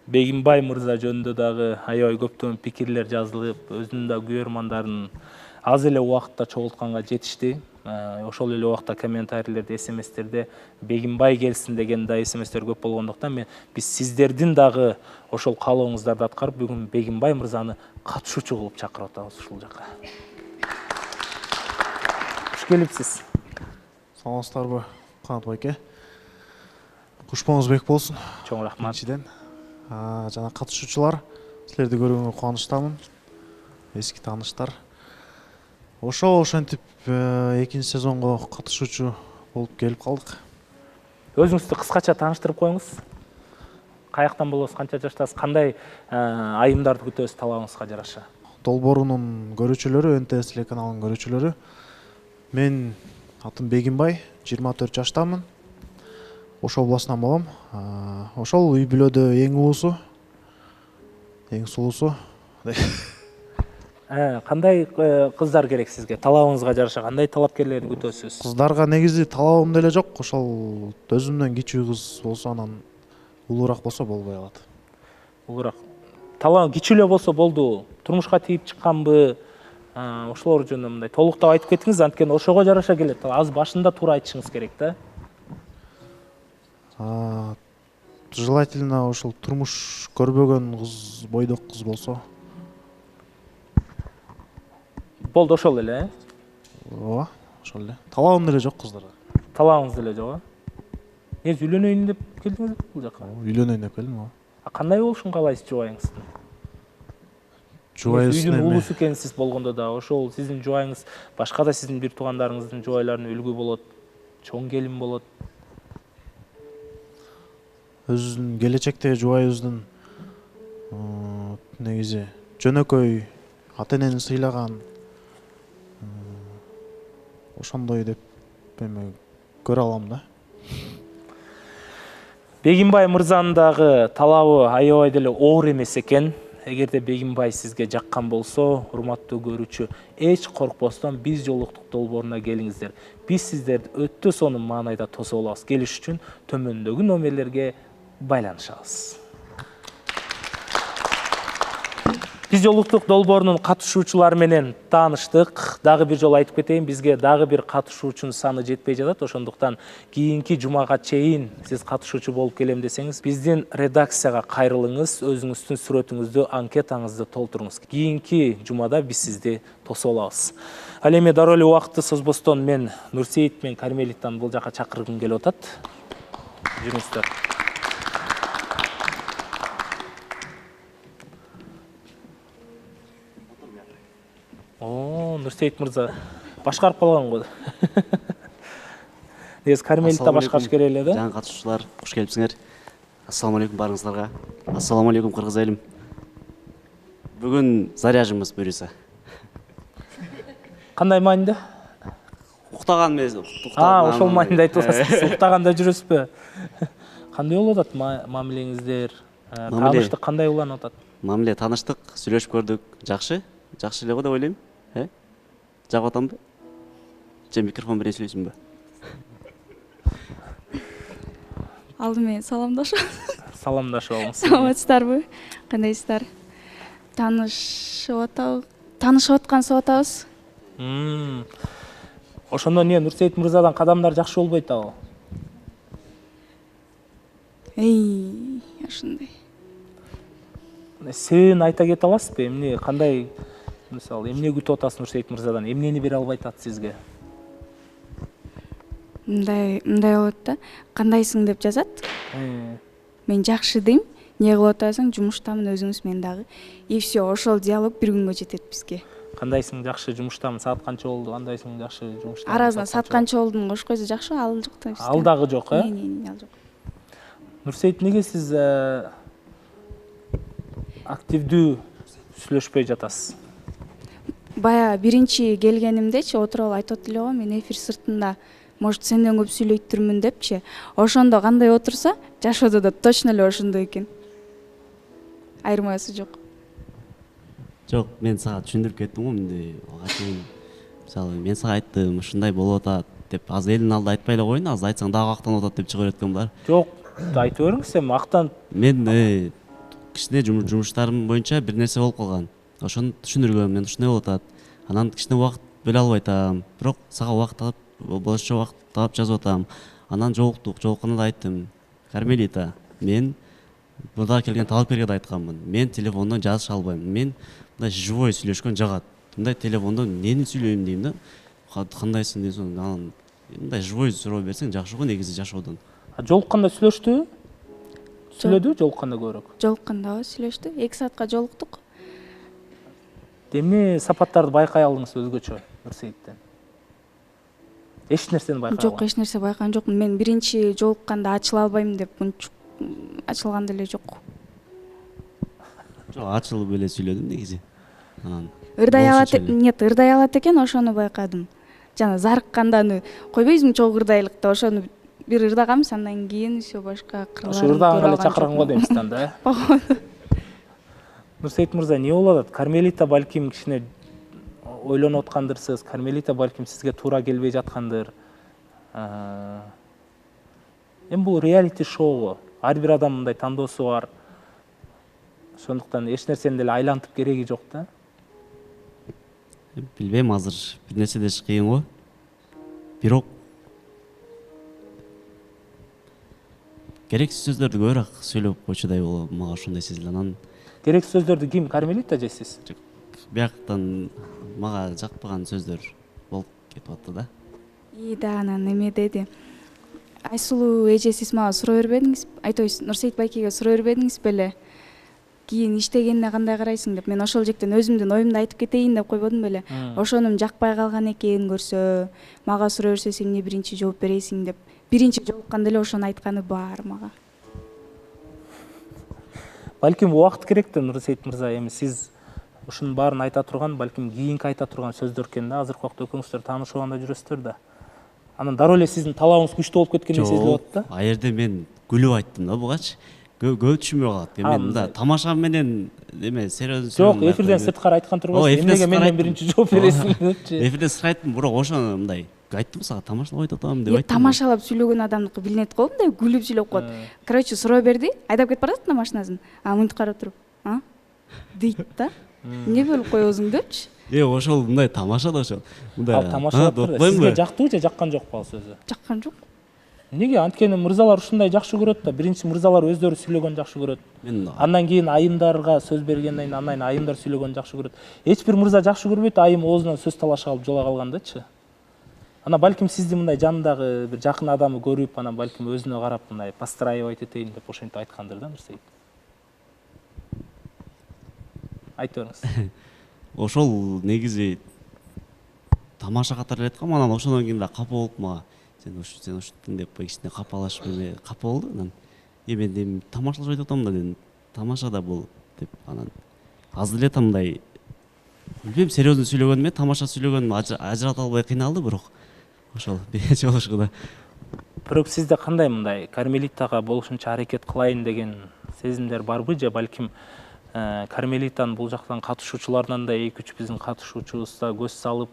Бегимбай мырза жөнүндө дагы аябай көптөгөн пикирлер жазылып, өзүнүн да күйөрмандарын аз эле убакытта чогултканга жетишти. Ошол эле убакта комментарийлерде, СМСтерде Бегимбай келсин деген да СМСтер көп болгондуктан биз сиздердин дагы ошол каалооңуздарды аткарып, бүгүн Бегимбай мырзаны катышуучу кылып чакырып атабыз ушул жакка. Куш келипсиз. Саламатсыздарбы, Канат байке. Кушпоңуз бек болсун. Чоң рахмат. Жана катышуучулар, силерди көрүүгө кубанычтамын. Эски тааныштар. Ошентип экинчи сезонго катышуучу болуп келип калдык. Өзүңүздү кыскача тааныштырып коюңуз. Каяктан болосуз, канча жаштасыз, кандай айымдарды күтөсүз талабыңызга жараша? Долбоорунун көрүүчүлөрү, НТС телеканалынын көрүүчүлөрү. Мен атым Бегимбай, 24 жаштамын. Ош областынан болом. Ошол үй бүлөдө эң улуусу, эң сулуусу. Кандай кыздар керек сизге? Талабыңызга жараша кандай талапкерлерди күтөсүз? Кыздарга негизи талабым деле жок. Ошол өзүмдөн кичүү кыз болсо, анан улуураак болсо болбой калат. Улуураак. талаа кичүү эле болсо болду, турмушка тийип чыкканбы, ошолор жөнүндө мындай толуктап айтып кетиңиз, анткени ошого жараша келет. Аз башында туура айтышыңыз керек да. Желательно ошол турмуш көрбөгөн кыз, бойдок кыз болсо. Болду ошол эле, Ооба, ошол эле. Талабым деле жок кыздарга. талабыңыз деле жок, Негизи үйлөнөйүн деп келдиңиз бул жака. Үйлөнөйүн деп келдим, ооба. Кандай болушун каалайсыз жубайыңыздын? Жубайыбыздын Үйдүн эми улусу экенсиз болгондо да, ошол сиздин жубайыңыз башка да сиздин бир туугандарыңыздын жубайларына үлгү болот, чоң келин болот. өзүнүн келечектеги жубайыбыздын негизи жөнөкөй, ата энени сыйлаган, ошондой деп эми көрө алам да. Бегимбай мырзанын дагы талабы аябай деле оор эмес экен. Эгерде Бегимбай сизге жаккан болсо, урматтуу көрүүчү, эч коркпостон биз жолуктук долбооруна келиңиздер. Биз сиздерди өтө сонун маанайда тосуп алабыз. Келиш үчүн төмөндөгү номерлерге байланышабыз. Биз жолуктук долбоорунун катышуучулары менен тааныштык. Дагы бир жолу айтып кетейин, бизге дагы бир катышуучунун саны жетпей жатат. Ошондуктан кийинки жумага чейин сиз катышуучу болуп келем десеңиз, биздин редакцияга кайрылыңыз, өзүңүздүн сүрөтүңүздү, анкетаңызды толтуруңуз. Кийинки жумада биз сизди тосуп алабыз. Ал эми дароо эле убакытты созбостон мен Нурсейит менен Кармелиттан бул жака чакыргым келип атат. Жүрүңүздөр. Нурсейит мырза башкарып калган го. Негизи Кармелитта башкарыш керек эле да. Жаңы катышуучулар, кош келипсиңер. Ассаламу алейкум барыңыздарга. Ассаламу алейкум кыргыз элим. Бүгүн заряжымыз буюрса. Кандай маанайда? Уктаган эмес, Ошол маанайда айтып атасыз. Уктаганда жүрөсүзбү? Кандай болуп атат мамилеңиздер? Тааныштык кандай уланып атат? Мамиле тааныштык, сүйлөшүп көрдүк. Жакшы. Жакшы эле го деп ойлойм. Жагып атамбы? Же микрофон менен сүйлөйсүңбү? Алдымен саламдашып. Саламдашып алыңыз. Саламатсыздарбы? Кандайсыздар? Таанышып аткансып атабыз. Ошондо эмне Нурсейит мырзадан кадамдар жакшы болбойт абы? Ошондой. Себебин айта кете аласызбы? Эмне, кандай, мисалы, эмне күтүп атасыз Нурсейит мырзадан? Эмнени бере албай атат сизге? Мындай болот да. Кандайсың деп жазат. Мен жакшы дейм. Не кылып атасың? Жумуштамын, өзүңүз мен дагы. И все, ошол диалог бир күнгө жетет бизге. Кандайсың жакшы жумуштамын, саат канча болду? Кандайсың жакшы жумуштамын? Арасына саат канча болдун кошуп койсо жакшы, ал жок да. Ал дагы жок, ал жок. Нурсейит, неге сиз активдүү сүйлөшпөй жатасыз? Бая биринчи келгенимдечи отуруп алып айтып эле го, мен эфир сыртында может сенден көп сүйлөйттүрмүн депчи. Ошондо кандай отурса, жашоодо да точно эле ошондой экен. Айырмасы жок. Жок, мен сага түшүндүрүп кеттим го мындай. Ага чейин мисалы мен сага айттым, ушундай болуп атат деп, аз элдин алдында айтпай эле коеюн, аз айтсаң дагы актанып атат деп чыга берет экен булар. Жок, айтып бериңиз, эми актан. Мен кичине жумуштарым боюнча бир нерсе болуп калган. Ошону түшүндүргөм, мен ушундай болуп атат. Анан кичине убакыт бөлө албай атам. Бирок сага убакыт алып, бошчо убакыт таап жазып атам. Анан жолукканда да айттым. Кармелита, мен мурда келген талапкерге да айтканмын. Мен телефондон жазыша албайм. Мен мындай живой сүйлөшкөн жагат. Мындай телефондон эмнени сүйлөйм дейм да. Кандайсың дейсиң, анан мындай живой суроо берсең жакшы го негизи жашоодон. Жолукканда сүйлөштүбү? Сүйлөдү жолукканда көбүрөөк? Жолукканда сүйлөштү. 2 саатка жолуктук. Эмне сапаттарды байкай алдыңыз өзгөчө Нурсейиттен? Эч нерсени байкай Жок, эч нерсе байкаган жокмун. Мен биринчи жолукканда ачыла албайм деп ачылган деле жок. Жок, ачылып эле сүйлөдүм негизи. Анан Ырдай алат экен, ошону байкадым. Жана зарыкканданы койбойсуң чогуу ырдайлыкта, ошону бир ырдаганбыз, андан кийин все башка кырларын. Ошо ырдаганга эле чакырган го деймиз да. Нурсейит мырза, эмне болуп атат? Кармелита балким кичине ойлонуп аткандырсыз. Кармелита балким сизге туура келбей жаткандыр. Эми бул реалити шоу. Ар бир адамдын мындай тандоосу бар. ошондуктан эч нерсени деле айлантып кереги жок да. Билбейм, азыр бир нерсе деш кыйын го. Бирок керексиз сөздөрдү көбүрөөк сүйлөп койчудай болот, мага ошондой сезилет. Анан Керексиз сөздөрдү ким, Кармелита же сиз? бияктан мага жакпаган сөздөр болуп кетип атты да. Да, анан эме деди. Айсулуу эже, сиз мага суроо бербедиңиз, айтойбуз, Нурсейит байкеге суроо бербедиңиз беле? Кийин иштегенине кандай карайсың деп. Мен ошол жектен өзүмдүн оюмду айтып кетейин деп койбодум беле. Ошонун жакпай калган экен көрсө, мага суроо берсе сен эмне биринчи жооп бересиң деп. Биринчи жолукканда эле ошону айтканы бар мага. Балким убакыт керек да, Нурсейит мырза, эми сиз ушунун баарын айта турган, балким кийинки айта турган сөздөр экен да. Азыркы убакта экөөңүздөр таанышыбанда жүрөсүздөр да. Анан дароо эле сиздин талабыңыз күчтүү болуп кеткендей сезилип атат да. А жерде мен күлүп айттым да бугачы. Көп түшүнбөй калат. Мен мында тамаша менен эме сериоз Жок, эфирден сырткары айткан турбайсыз. Эмнеге менден биринчи жооп бересиң депчи. Эфирде сыр айттым, бирок ошону мындай айттым сага, тамашалап айтып атам деп айттым. Тамашалап сүйлөгөн адамдыкы билинет го, мындай күлүп сүйлөп коет. Короче, суроо берди, айдап кетип барат да машинасын. Мынтип карап туруп, дейт да. Эмне бөлүп коебузуң депчи. Ошол мындай тамаша да ошол. Ал тамашалап тур. Сизге жактыбы же жаккан жокпу ал сөзү? Жаккан жок. Эмнеге? Анткени мырзалар ушундай жакшы көрөт да. Биринчи мырзалар өздөрү сүйлөгөн жакшы көрөт. Андан кийин айымдарга сөз бергенден кийин андан айымдар сүйлөгөн жакшы көрөт. Эч бир мырза жакшы көрбөйт айым оозунан сөз талашып алып жола калгандачы. Анан балким сизди мындай жанындагы бир жакын адамы көрүп, анан балким өзүнө карап мындай постраивать этейин деп ошентип айткандыр да, Нурсейит. Айтып бериңиз. Ошол негизи тамаша катары эле айткам, анан ошондон кийин да капа болуп мага. Сен ушуттуң деп кичине капалашып эме капа болду. Анан мен тамашалап айтып атам да дедим. Тамаша да бул деп анан азыр эле мындай билбейм, серьезно сүйлөгөнүм, тамаша сүйлөгөнүм ажырата албай кыйналды, бирок ошол биринчи болушку да. Бирок сизде кандай мындай Кармелитага болушунча аракет кылайын деген сезимдер барбы же балким Кармелитанын бул жактан катышуучуларынан да 2-3 биздин катышуучубуз да көз салып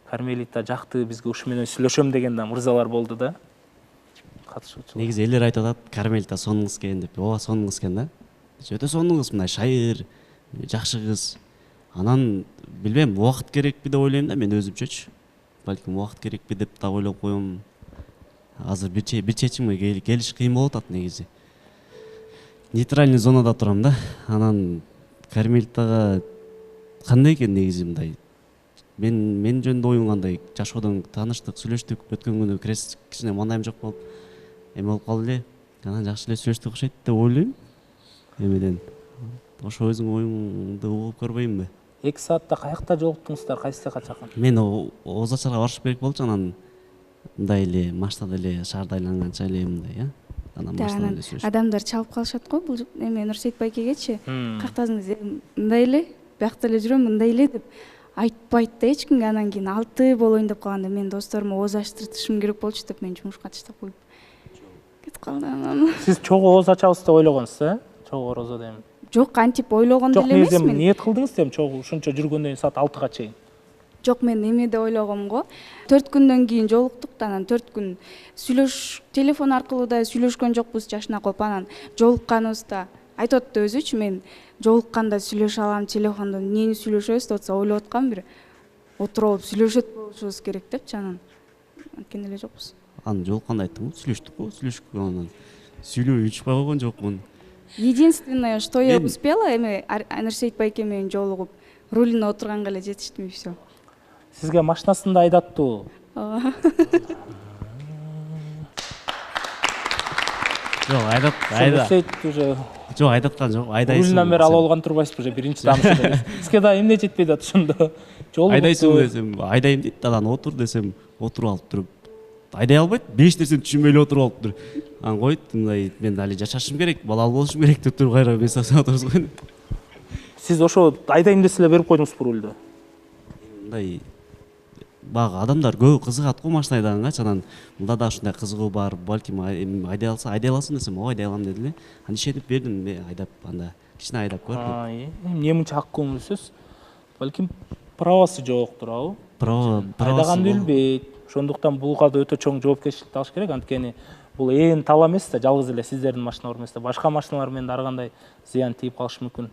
Кармелита жакты, бизге ушу менен сүйлөшөм деген да мырзалар болду да. Катышуучулар. Негизи элдер айтып атат, Кармелита сонун кыз экен деп. Ооба, сонун кыз экен да. Өтө сонун кыз, мындай шайыр, жакшы кыз. Анан билбейм, убакыт керекпи деп ойлойм да, мен өзүмчөчү. Балким убакыт керекпи деп да ойлоп коем. Азыр бир чечимге келиш кыйын болуп атат негизи. Нейтральный зонада турам да. Анан Кармелитага кандай экен негизи мындай. Мен жөнүндө оюң кандай? Жашоодон тааныштык, сүйлөштүк, өткөн күнү кичине мандайым жок болуп эме болуп калды эле. Анан жакшы эле сүйлөштүк окшойт деп ойлойм. Эмеден ошо өзүң оюңду угуп көрбөйүмбү? 2 саатта каякта жолуктуңуздар, кайсы жака чакын? Мен Ооза чарга барышып керек болчу, анан мындай эле маштада эле шаарда айланганча эле мындай, Анан маштада эле сүйлөшүп. Адамдар чалып калышат го, бул эме Нурсейит байкегечи. Кактасыңыз, мындай эле, биякта эле жүрөм, мындай эле деп айтпайт да эч кимге. Анан кийин 6 болоюн деп калганда мен досторума ооз ачтыртышым керек болчу деп мен жумушка таштап коюп кетип калдым. Сиз чогуу ооз ачабыз деп ойлогонсуз, Чогуу орозо дейм. Жок, антип ойлогон деле эмес мен. Жок, ниет кылдыңыз дейм, чогуу ушунча жүргөндөн саат 6га чейин. Жок, мен эме деп ойлогом го. 4 күндөн кийин жолуктук да, анан 4 күн телефон аркылуу да сүйлөшкөн жокпуз, жашына коюп, анан жолукканыбызда айтып атты өзүчү, мен жолукканда сүйлөшө алам, телефондон эмнени сүйлөшөбүз деп атса, ойлоп аткам, бир отуруп алып сүйлөшөт болушубуз керек депчи, анан анткени эле жокпуз. Анан жолукканда айттым, сүйлөштүк, анан сүйлөбөй учпай койгон жокмун. Единственное, что я успела, эме Нурсейит байке менен жолугуп, рулине отурганга эле жетиштим, и всё. Сизге машинасында айдаттуу? Жок, Жок, айдаткан жок, айдайсың. Рулинен бери алып алган турбайсызбы, уже биринчи таанышында. Сизге да эмне жетпей атат ошондо? Айдайсың десем, айдайм дейт, анан отур десем, отуруп алып туруп. Айдай албайт, 5 нерсени түшүнбөй эле отуруп алып тур. Анан койт, мындай мен али жашашым керек, балалуу болушум керек деп туруп кайра мен отурсуп койдум. Сиз ошо айдайм десе эле берип койдуңузбу рулду? Мындай бага адамдар көбү кызыгат го машина айдаганга, анан мында да ушундай кызыгуу бар, балким айдай аласың десем, ооба айдай алам деди эле. Анан ишенип бердим, айдап анда кичине айдап көрдүм. Эмне мынча ак көңүлсүз? Балким правасы жоктур, абы? Права Айдаганды билбейт. Ошондуктан булга да өтө чоң жоопкерчиликти алыш керек, анткени бул ээн тал эмес да, жалгыз эле сиздердин машиналар эмес да, башка машиналар менен ар кандай зыян тийип калышы мүмкүн.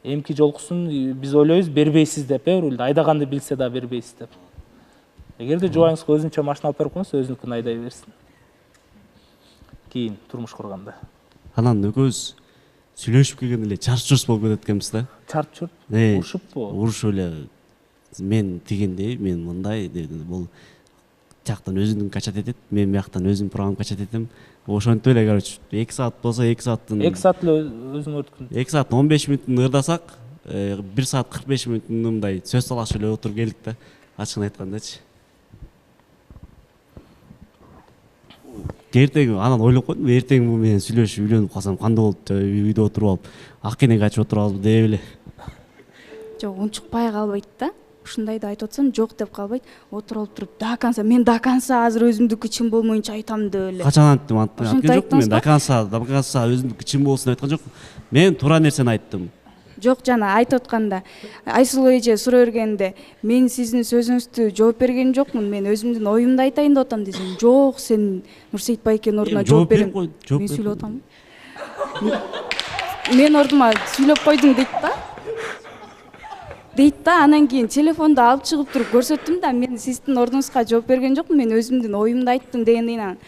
Эмки жолкусун биз ойлойбуз бербейсиз деп, рулду айдаганды билсе да бербейсиз деп. Эгерде жубайыңызга өзүнчө машина алып берип койсоң, өзүнүкүн айдай берсин. Кийин турмуш курганда. Анан экөөбүз сүйлөшүп келгенде эле чарчуус болуп кетет экенбиз да. Чарчур, Э, урушуппу? Урушуп эле мен тигиндей, мен мындай деп бул жактан өзүнүн качат этет, мен бияктан өзүм программ качат этем. Ошентип эле, короче, 2 саат болсо 2 сааттын 2 саат эле өзүң өрткүн. 2 саат 15 мүнөттүн ырдасак, 1 саат 45 мүнөттүн мындай сөз талашып эле отуруп келдик да. Ачыгын айткандачы. Эртең анан ойлоп койдум, эртең бул менен сүйлөшүп үйлөнүп калсам кандай болот, үйдө отуруп алып, ак энеге ачып отуруп алып деп эле. Жок, унчукпай калбайт да. Ушундайды айтып атсам, жок деп калбайт. Отуруп туруп, мен до конца азыр өзүмдүкү чын болмоюнча айтам деп эле. Качан анттым, анткен жокмун мен. айттыңыз До конца өзүмдүкү чын болсун деп айткан жокмун. Мен туура нерсени айттым. Жок, жана айтып атканда, Айсулуу эже суроо бергенде, мен сиздин сөзүңүздү жооп берген жокмун, мен өзүмдүн оюмду айтайын деп атам десем, жок, сен Нурсейит Байкенин ордуна жооп берем. Мен сүйлөп атам. Мен ордума сүйлөп койдуң дейт да, анан кийин телефонду алып чыгып туруп көрсөттүм да, мен сиздин ордуңузга жооп берген жокмун, мен өзүмдүн оюмду айттым дегенден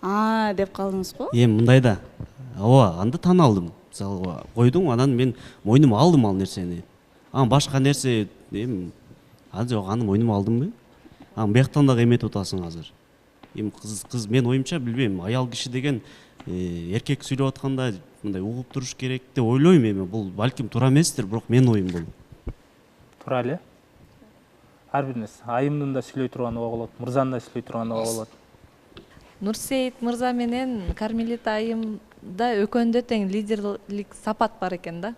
анан деп калдыңыз го. Мындай да. Ооба, анда таан алдым. Мисалы койдуң, анан мен мойнума алдым ал нерсени. Анан башка нерсе жок, аны мойнума алдымбы? Анан бияктан дагы эметип атасың азыр. Кыз мен оюмча билбейм, аял киши деген эркек сүйлөп атканда мындай угуп туруш керек деп ойлойм эми. Бул балким туура эместир, бирок менин оюм бул. Туура эле. Ар бир нерсе айымдын да сүйлөй турганы болот, мырзанын да сүйлөй турганы болот. Нурсейит мырза менен Кармелита айымда экөөндө тең лидерлик сапат бар экен да.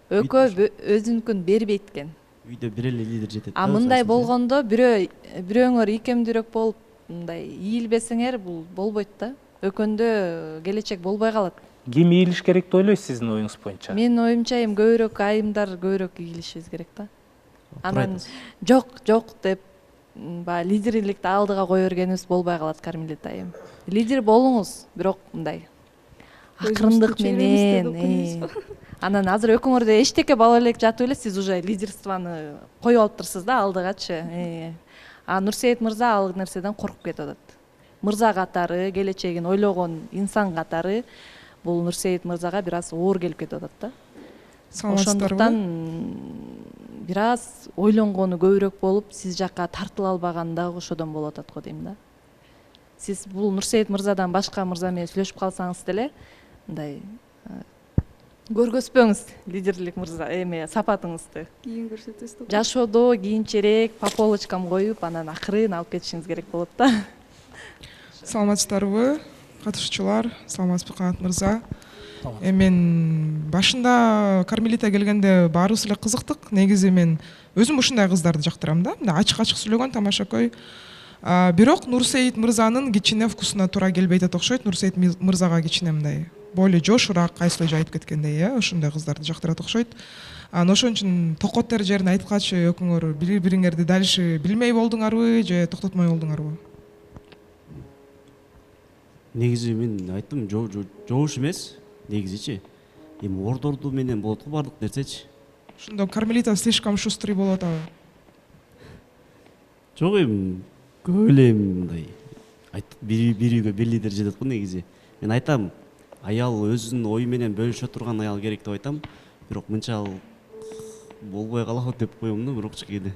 Экөө өзүнүкүн бербейт экен. Үйдө бир эле лидер жетет. А мындай болгондо бирөөңөр икемдүүрөөк болуп мындай ийилбесеңер бул болбойт да. Экөөндө келечек болбой калат. Ким ийилиш керек деп ойлойсуз сиздин оюңуз боюнча? Менин оюмча көбүрөөк айымдар көбүрөөк ийилишибиз керек да. Анан жок деп баягы лидерликти алдыга кое бергенибиз болбой калат. Кармелита айым, лидер болуңуз, бирок мындай акырындык менен. Анан азыр экөөңөрдө эчтеке бала элек жатып эле сиз уже лидерствону коюп алыптырсыз да алдыгачы. А Нурсейит мырза ал нерседен коркуп кетип атат. Мырза катары, келечегин ойлогон инсан катары бул Нурсейит мырзага бир аз оор келип кетип атат да. Ошондуктан бир аз ойлонгону көбүрөөк болуп, сиз жакка тартыла албаган дагы ошодон болуп атат го дейм да. Сиз бул Нурсейит мырзадан башка мырза менен сүйлөшүп калсаңыз деле мындай көргөзпөңүз лидерлик мырза сапатыңызды. Кийин көрсөтөсүз да. Жашоодо кийинчерээк по полочкам коюп, анан акырын алып кетишиңиз керек болот да. Саламатсыздарбы, катышуучулар, саламатсызбы Канат мырза. Мен башында Кармелита келгенде баарыбыз эле кызыктык. Негизи мен өзүм ушундай кыздарды жактырам да. Ачык сүйлөгөн тамашакөй. Бирок Нурсейит мырзанын кичине вкусуна туура келбей атат окшойт. Нурсейит мырзага кичине мындай более жошураак, Айсулуу эже айтып кеткендей, ошондой кыздарды жактырат окшойт. Ошон үчүн токоттер жерин айтып калчы, экөөңөр бири-бириңерди дальше билмей болдуңарбы же токтотмой болдуңарбы? Негизи мен айттым, жоош эмес, негизичи. Ордорду менен болот го бардык нерсечи. Ошондо Кармелита слишком шустрый болот атабы? Жок көп эле мындай бир үйгө бир лидер жетет го негизи. Мен айтам, аял өзүнүн ою менен бөлүшө турган аял керек деп айтам. Бирок мынча болбой калат деп коем да, бирок кээде.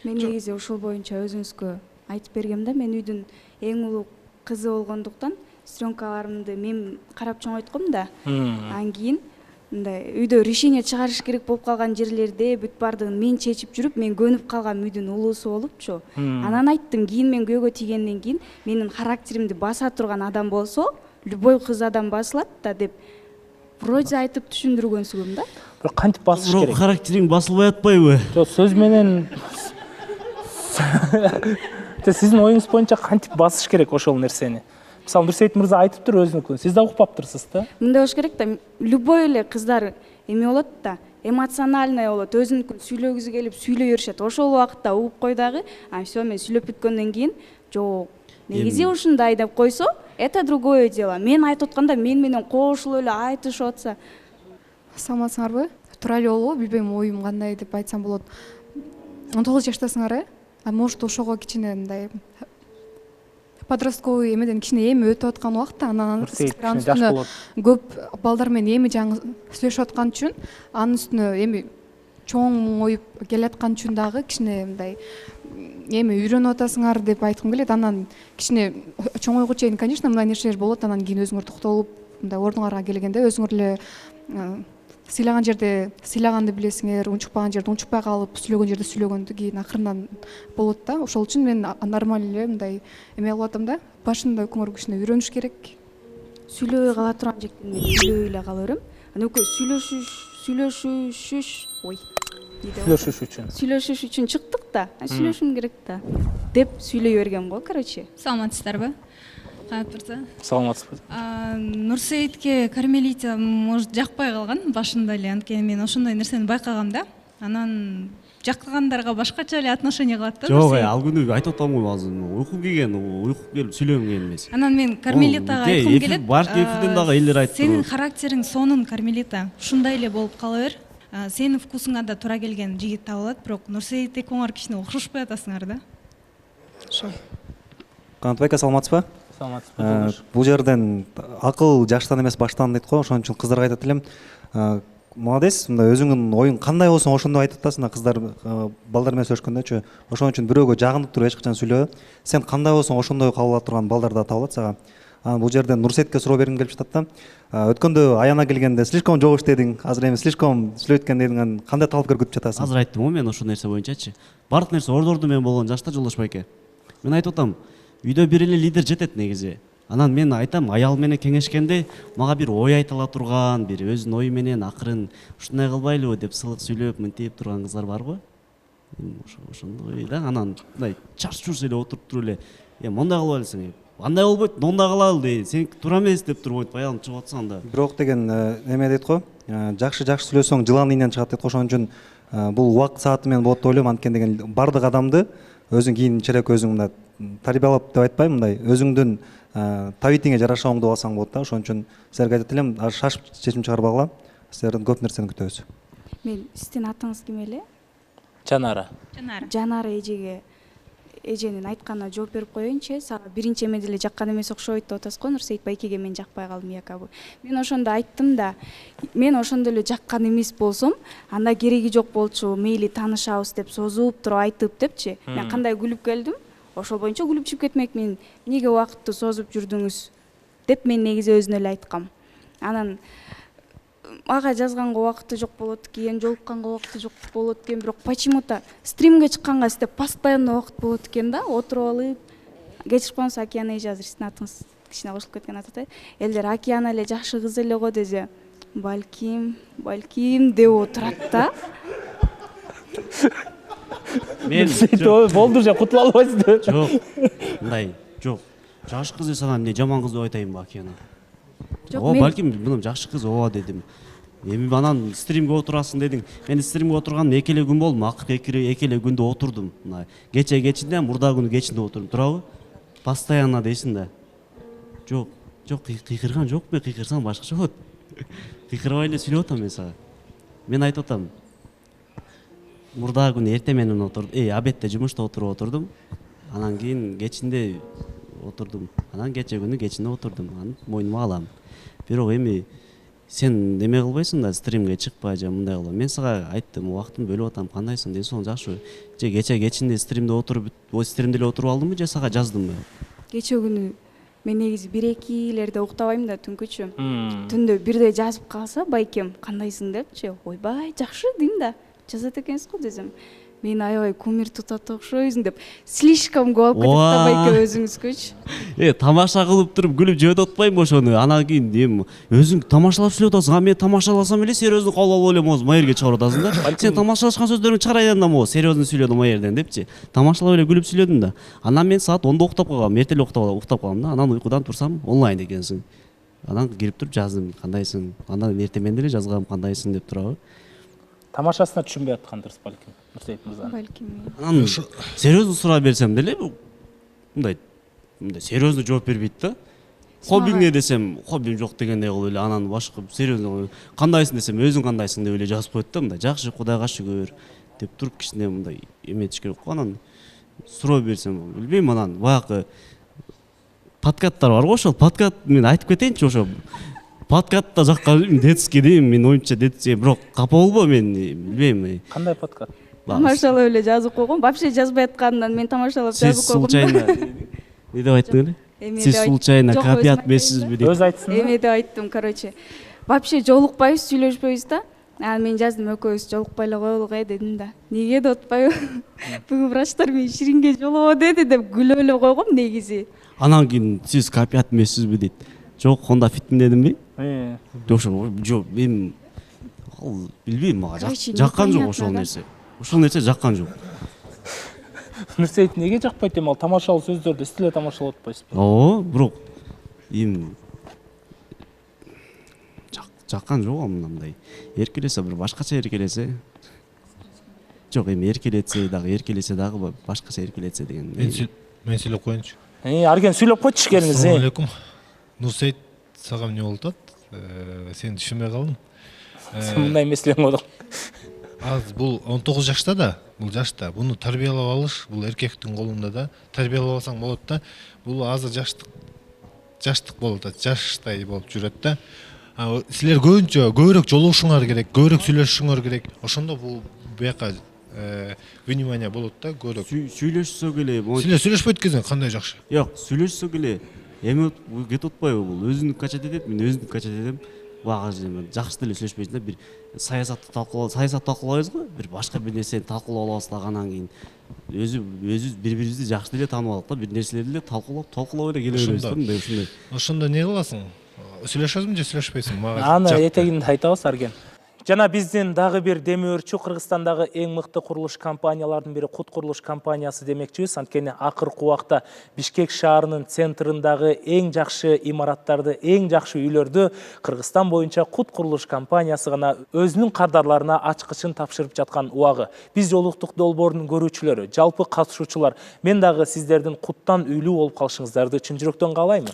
Мен негизи ушул боюнча өзүңүзгө айтып бергем да, мен үйдүн эң улуу кызы болгондуктан стрёмкаларымды мен карап чоңойтком да. Анан кийин мындай үйдө решение чыгарыш керек болуп калган жерлерде бүт бардыгын мен чечип жүрүп, мен көнүп калгам үйдүн улуусу болупчу. Анан айттым, кийин мен күйөөгө тийгенден кийин менин характеримди баса турган адам болсо, любой кыз адам басылат да деп вроде айтып түшүндүргөнсүгүм да. Бирок кантип басыш керек? Бирок характериң басылбай атпайбы? Жок, сөз менен сиздин оюңуз боюнча кантип басыш керек ошол нерсени? Мисалы Нурсейит мырза айтыптыр өзүнүкүн, сиз да укпаптырсыз да? Мындай болуш керек да, любой эле кыздар болот да, эмоциональный болот, өзүнүкүн сүйлөгүзү келип сүйлөй беришет. Ошол убакытта угуп кой дагы, всё, мен сүйлөп бүткөндөн кийин жок, негизи ушундай деп койсо, это другое дело. Мен айтып атканда мен менен кошулуп эле айтышып атса. Саламатсыңарбы? Тура эле болобу, билбейм оюм кандай деп айтсам болот. 19 жаштасыңар, а может ошого кичине мындай подростковый эмеден кичине эми өтүп аткан убакта, анан көп балдар менен эми жаңы сүйлөшүп аткан үчүн, анын үстүнө эми чоң оюп келаткан үчүн дагы кичине мындай эми үйрөнүп атасыңар деп айткым келет. Анан кичине чоңойго чейин, конечно, мындай нерселер болот. Анан кийин өзүңөр токтолуп, мындай ордуңарга келгенде өзүңөр эле сыйлаган жерде сыйлаганды билесиңер, унчукпаган жерде унчукпай калып, сүйлөгөн жерде сүйлөгөндү кийин акырынан болот да. Ошол үчүн мен нормаль эле мындай эме кылып атам да. Башында көңөр кичине үйрөнүш керек. Сүйлөбөй кала турган жектен мен сүйлөбөй эле кала берем. Анан экөө сүйлөшүш үчүн чыктык да. Сүйлөшүм керек да деп сүйлөй бергем го, короче. Саламатсыздарбы? Канат мырза. Саламатсызбы. Нурсейитке Кармелита может жакпай калган башында эле, анткени мен ошондой нерсени байкагам да. Анан жаккандарга башкача эле отношение кылат да. Жок, ал күнү айтып атам го азыр. Уйку келип сүйлөгөм келген эмес. Анан мен Кармелитага айткым келет. Башка эфирден дагы элдер айтты. Сенин характериң сонун, Кармелита. Ушундай эле болуп кала бер. Сенин вкусуңа да туура келген жигит табылат, бирок Нурсейит экөөңөр кичине окшошпой атасыңар да. Ошо. Канат байка, саламатсызбы? Саламатсызбы. Бул жерден акыл жаштан эмес баштан дейт го, ошон үчүн кыздарга айтат элем. Молодец, мындай өзүңдүн оюң кандай болсо ошондой айтып атасың. Кыздар балдар менен сөйлөшкөндөчү, ошон үчүн бирөөгө жагынып туруп эч качан сүйлөбө. Сен кандай болсоң ошондой кабыл ала турган балдар да табылат сага. Бул жерден Нурсеитке суроо бергим келип жатат да. Өткөндө Аяна келгенде слишком жогуш дедиң, азыр эми слишком сүйлөткөн дедиң. Кандай талапкер күтүп жатасың? Азыр айттым го мен ошол нерсе боюнчачы. Бардык нерсе ордорду менен болгон жашта Жолдош байке. Мен айтып атам, үйдө бир эле лидер жетет негизи. Анан мен айтам, аял менен кеңешкенде мага бир ой айта ала турган, бир өзүнүн ою менен акырын ушундай кылбайлыбы деп сылык сүйлөп, мынтип турган кыздар барбы? Ошондой да, анан мындай чарчуз эле отуруп туруп эле, мондай кылып алсаң, андай болбойт, мондай кылалы дейт. Сен туура эмес деп туруп аялым чыгып атсаң да. Бирок деген эме дейт го, жакшы сүйлөсөң жылан ийинен чыгат дейт го. Ошон үчүн бул убакыт сааты менен болот деп ойлойм. Анткени деген бардык адамды өзүң кийин черек өзүң мындай тарбиялап деп айтпайм, мындай өзүңдүн табитиңе жараша оңдоп алсаң болот да. Ошон үчүн силерге айтат элем, шашып чечим чыгарбагыла. Силерден көп нерсени күтөбүз. Мен сиздин атыңыз ким эле? Жанара. Жанара эженин айтканына жооп берип коеюнчу. Сага биринчи эме деле жаккан эмес окшойт деп атасыз го. Нурсейит байкеге мен жакпай калдым якобы. Мен ошондо айттым да, мен ошондо эле жаккан эмес болсом, анда кереги жок болчу, мейли таанышабыз деп созуп туруп айтып депчи. Мен кандай күлүп келдим, ошол боюнча күлүп чыгып кетмекмин. Эмнеге убакытты созуп жүрдүңүз деп мен негизи өзүнө эле айткам. Анан ага жазганга убакыты жок болот экен, жолукканга убакыты жок болот экен, бирок почему-то стримге чыкканга сизде постоянно убакыт болот экен да, отуруп алып. Кечирип коюңуз, Океана эже, азыр сиздин атыңыз кичине кошулуп кеткен атат. Элдер Океана эле жакшы кыз эле го десе, балким деп отурат да. Мен болду же, кутула албайсызбы? Жок. Мындай, жок. Жакшы кыз десе анан эмне жаман кыз деп айтайынбы Океана? О, балким мунун жакшы кыз ооба дедим. Эми анан стримге отурасың дедиң. Мен стримге отурганым 2 эле күн болду. Акыркы 2 эле күндө отурдум. Мына кече кечинде, мурда күнү кечинде отурдум. Турабы? Постоянно дейсиң да. Жок, кыйкырган жок, мен кыйкырсам башкача болот. Кыйкырбай эле сүйлөп атам мен сага. Мен айтып атам. Мурда күнү эрте менен отурдум. Обедте жумушта отурдум. Анан кийин кечинде отурдум. Анан кече күнү кечинде отурдум. Анан мойнума алам. Бирок эми сен неме кылбайсың да, стримге чыкпай же мындай кылып. Мен сага айттым, убактымды бөлүп атам, кандайсың ден соң жакшы. Же кече кечинде стримде отуруп, стримде эле отуруп алдымбы же сага жаздымбы? Кече күнү мен негизи 1-2-лерде уктабайм да, түнкүчү. Түндө бирде жазып калса, байкем, кандайсың депчи, ойбай, жакшы дейм да. Жазат экенсиз го десем. Мен аябай кумир тутат окшойсуң деп, слишком көп алып кетет да байке өзүңүзгөчү. Тамаша кылып туруп күлүп жеп атпайм ошону. Анан кийин эми өзүң тамашалап сүйлөп атасың. Мен тамашаласам эле серьезно кабыл алып эле моз маерге чыгарып атасың да. Сен тамашалашкан сөздөрүңдү чыгарайын да моз, серьезно сүйлөдүм маерден депчи. Тамашалап эле күлүп сүйлөдүм да. Анан мен саат 10да уктап калгам, эртеле уктап калгам да. Анан уйкудан турсам, онлайн экенсиң. Анан кирип туруп жаздым, кандайсың? Анан эртемен деле жазгам, кандайсың деп турабы. Тамашасына түшүнбөй аткандыр балким. Нурсейит мырза. Балким. Анан серьезно сурап берсем деле мындай серьезно жооп бербейт да. хоббиңе десем хоббим жок дегендей кылып эле анан башка серьезно кандайсың десем өзүң кандайсың деп эле жазып коет да, мындай жакшы кудайга шүгүр деп туруп кичине мындай эметиш керек го. Анан суроо берсем билбейм, анан баягы подкасттар бар го, ошол подкаст мен айтып кетейинчи, ошо подкастта жакка детский дейм, мен оюмча детский, бирок капа болбо, мен билбейм. Кандай подкаст? Тамашалап эле жазып койгом. Вообще жазбай аткандан мен тамашалап жазып койгом. Сиз случайно не деп айттың эле? Сиз случайно копия этмейсизби деп. Өз айтсын. Эме деп айттым, короче. Вообще жолукпайбыз, сүйлөшпөйбүз да. Анан мен жаздым, экөөбүз жолукпай эле коелук дедим да. Неге деп атпайбы? Бүгүн врачтар мен Ширинге жолобо деди деп күлүп эле койгом негизи. Анан кийин сиз копия этмейсизби дейт. Жок, онда фитмин дедимби? Жок, мен билбейм, мага жаккан жок ошол нерсе. Ошол нерсе жаккан жок. Нурсейит неге жакпайт эми? Ал тамашалуу сөздөрдү сиз эле тамашалап атпайсызбы? Ооба, бирок жаккан жок, мындай эркелесе, бир башкача эркелесе. Жок, эми эркелесе дагы башкача эркелесе деген. Мен сүйлөп коеюнчу. Арген сүйлөп койчу келиңиз. Ассалому алейкум. Нурсейит, сага эмне болуп атат? Сени түшүнбөй калдым. Мындай меселең болду. Азыр бул 19 жашта да, бул жашта. Буну тарбиялап алыш, бул эркектин колунда да. Тарбиялап алсаң болот да. Бул азыр жаштык болуп атат, жаштай болуп жүрөт да. Силер көбүрөөк жолугушуңар керек, көбүрөөк сүйлөшүшүңөр керек. Ошондо бул бияка внимание болот да, көбүрөөк. Сүйлөшсөк эле. Силер сүйлөшпөйт экен, кандай жакшы. Жок, сүйлөшсөк эле. Эми кетип атпайбы бул? Өзүнүн качат этет, мен өзүнүн качат этем. Багажы жакшы деле сүйлөшпөйсүң да, бир саясатты талкуулайбыз го, бир башка бир нерсени талкуулап алабыз дагы, анан кийин өзүбүз бири-бирибизди жакшы деле таанып алып да, бир нерселерди эле талкуулап эле келе беребиз да, мындай ушундай. Ошондо не кыласың? Сүйлөшөсүңбү же сүйлөшпөйсүң? Аны этегинде айтабыз, Арген. Жана биздин дагы бир демөөрчү Кыргызстандагы эң мыкты курулуш компаниялардын бири Кут курулуш компаниясы демекчибиз. Анткени акыркы убакта Бишкек шаарынын центриндагы эң жакшы имараттарды, эң жакшы үйлөрдү Кыргызстан боюнча Кут курулуш компаниясы гана өзүнүн кардарларына ачкычын тапшырып жаткан убагы. Биз жолуктук долбоорунун көрүүчүлөрү, жалпы катышуучулар, мен дагы сиздердин Куттан үйлүү болуп калышыңыздарды чын жүрөктөн каалайм.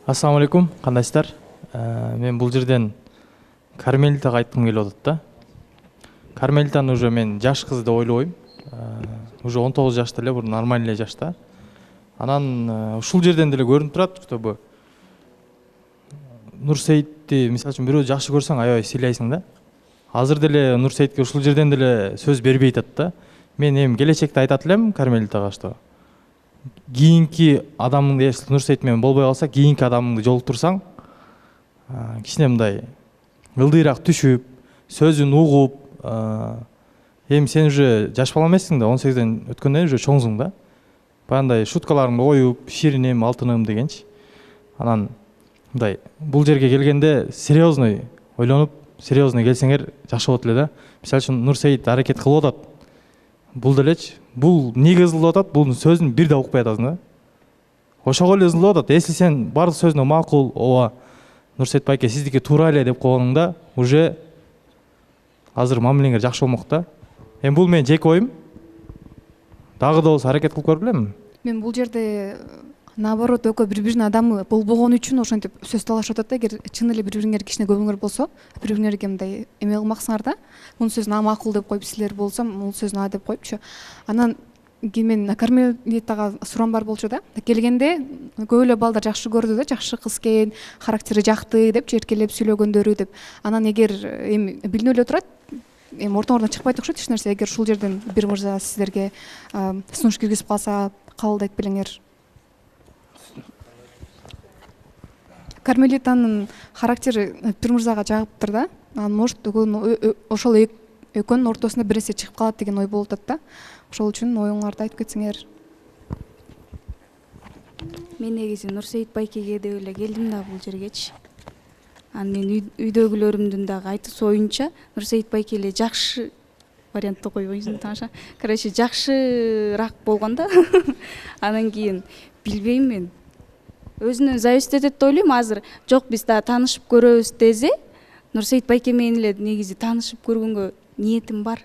Ассаламу алейкум, кандайсыздар? Мен бул жерден Кармелитага айткым келип атат да. Кармелитаны уже мен жаш кыз деп ойлойм. Уже 19 жашта эле, бул нормальный эле жашта. Анан ушул жерден деле көрүнүп турат, чтобы Нурсейитти, мисалы үчүн бирөө жакшы көрсөң аябай сыйлайсың да. Азыр деле Нурсейитке ушул жерден деле сөз бербей атат да. Мен эми келечекте айтат элем Кармелитага, что кийинки адамыңды, если Нурсейит менен болбой калса, кийинки адамыңды жолуктурсаң, кичине мындай ылдыйраак түшүп, сөзүн угуп, эми сен уже жаш бала эмессиң да, 18ден өткөндөн уже чоңсуң да. Баягындай шуткаларыңды коюп, шириным, алтыным дегенчи. Анан мындай бул жерге келгенде серьезный ойлонуп, серьезный келсеңер жакшы болот эле да. Мисалы үчүн Нурсейит аракет кылып атат. Бул делечи, бул эмнеге ызылдап атат, бул сөзүн бир да укпай атасың да. Ошого эле ызылдап атат. Если сен бардык сөзүнө макул, ооба, Нурсейит байке сиздики туура эле деп койгонуңда, уже азыр мамилеңер жакшы болмок да. Эми бул менин жеке оюм. Дагы да болсо аракет кылып көрүп Мен бул жерде наоборот экөө бири-биринин адамы болбогону үчүн ошентип сөз талашып атат да. Эгер чын эле бири-бириңерге кичине көбүңөр болсо, бири-бириңерге мындай эме кылмаксыңар да. Мунун сөзүн а макул деп коюп, силер болсо мунун сөзүн а деп коюпчу. Анан мен Кармелитага суроом бар болчу да. Келгенде көп эле балдар жакшы көрдү да, жакшы кыз экен, характери жакты депчи, эркелеп сүйлөгөндөрү деп. Анан эгер эми билинип эле турат, эми ортоңордон чыкпайт окшойт эч нерсе. Эгер ушул жерден бир мырза сиздерге сунуш киргизип калса кабылдайт белеңер. Кармелитанын характери бир мырзага жагыптыр да. Анан может ошол экөөнүн ортосунда бир нерсе чыгып калат деген ой болуп атат да. Ошол үчүн оюңарды айтып кетсеңер. Мен негизи Нурсейит байкеге деп эле келдим да бул жергечи. Анан мен үйдөгүлөрүмдүн дагы айтуусу боюнча Нурсейит байке эле жакшы вариантты койгонсуң тааша. Короче, жакшыраак болгон да. Анан кийин билбейм мен. Өзүнөн зависит этет деп ойлойм азыр. Жок, биз да таанышып көрөбүз десе, Нурсейит байке менен эле негизи таанышып көргөнгө ниетим бар.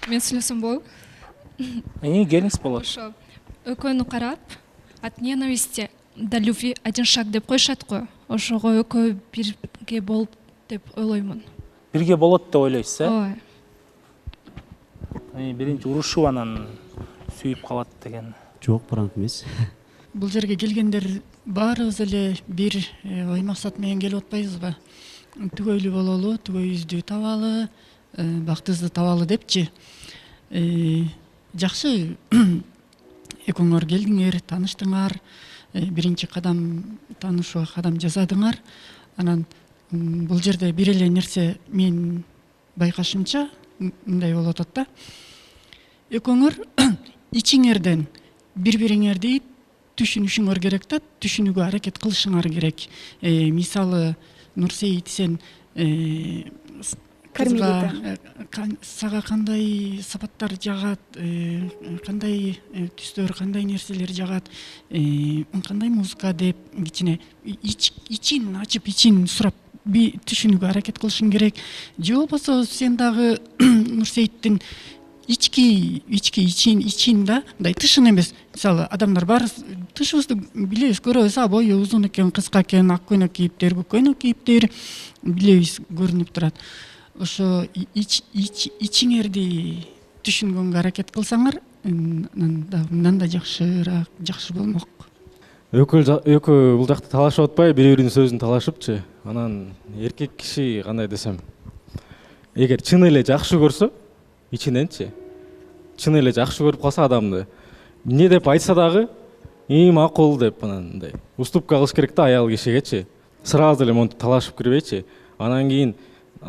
Мен сүйлөсөм болобу? Келиңиз болот. Ошо экөөнү карап, от ненависти до любви один шаг деп коюшат го. Ошого экөө бирге болуп деп ойлоймун. Бирге болот деп ойлойсуз, Ооба. Биринчи урушуп анан сүйүп калат деген. Жок, бараңк эмес. Бул жерге келгендер баарыбыз эле бир ой максат менен келип атпайбызбы? Түгөйлүү бололу, түгөйүбүздү табалы, бактыбызды табалы депчи. Жакшы экөөңөр келдиңер, тааныштыңар, биринчи кадам таанышууга кадам жасадыңар. Анан бул жерде бир эле нерсе мен байкашымча мындай болуп атат да. Экөөңөр ичиңерден бири-бириңерди түшүнүшүңөр керек да, түшүнүүгө аракет кылышыңар керек. Мисалы, Нурсейит, сен кызга сага кандай сапаттар жагат, кандай түстөр, кандай нерселер жагат, кандай музыка деп кичине ичин ачып, ичин сурап түшүнүүгө аракет кылышың керек. Же болбосо сен дагы Нурсейиттин ички ичин да, мындай тышын эмес. Мисалы, адамдар бар, тышыбызды билебиз, көрөбүз, бою узун экен, кыска экен, ак көйнөк кийиптер, көк көйнөк кийиптер, билебиз, көрүнүп турат. Ошо ичиңерди түшүнгөнгө аракет кылсаңар, мындан да жакшы болмок. Экөө бул жакта талашып атпай, бири-биринин сөзүн талашыпчы. Анан эркек киши кандай десем, эгер чын эле жакшы көрсө, ичиненчи, чын эле жакшы көрүп калса адамды, эмне деп айтса дагы, макул деп анандай уступка кылыш керек да аял кишигечи. Сразу эле монтип талашып кирбейчи. Анан кийин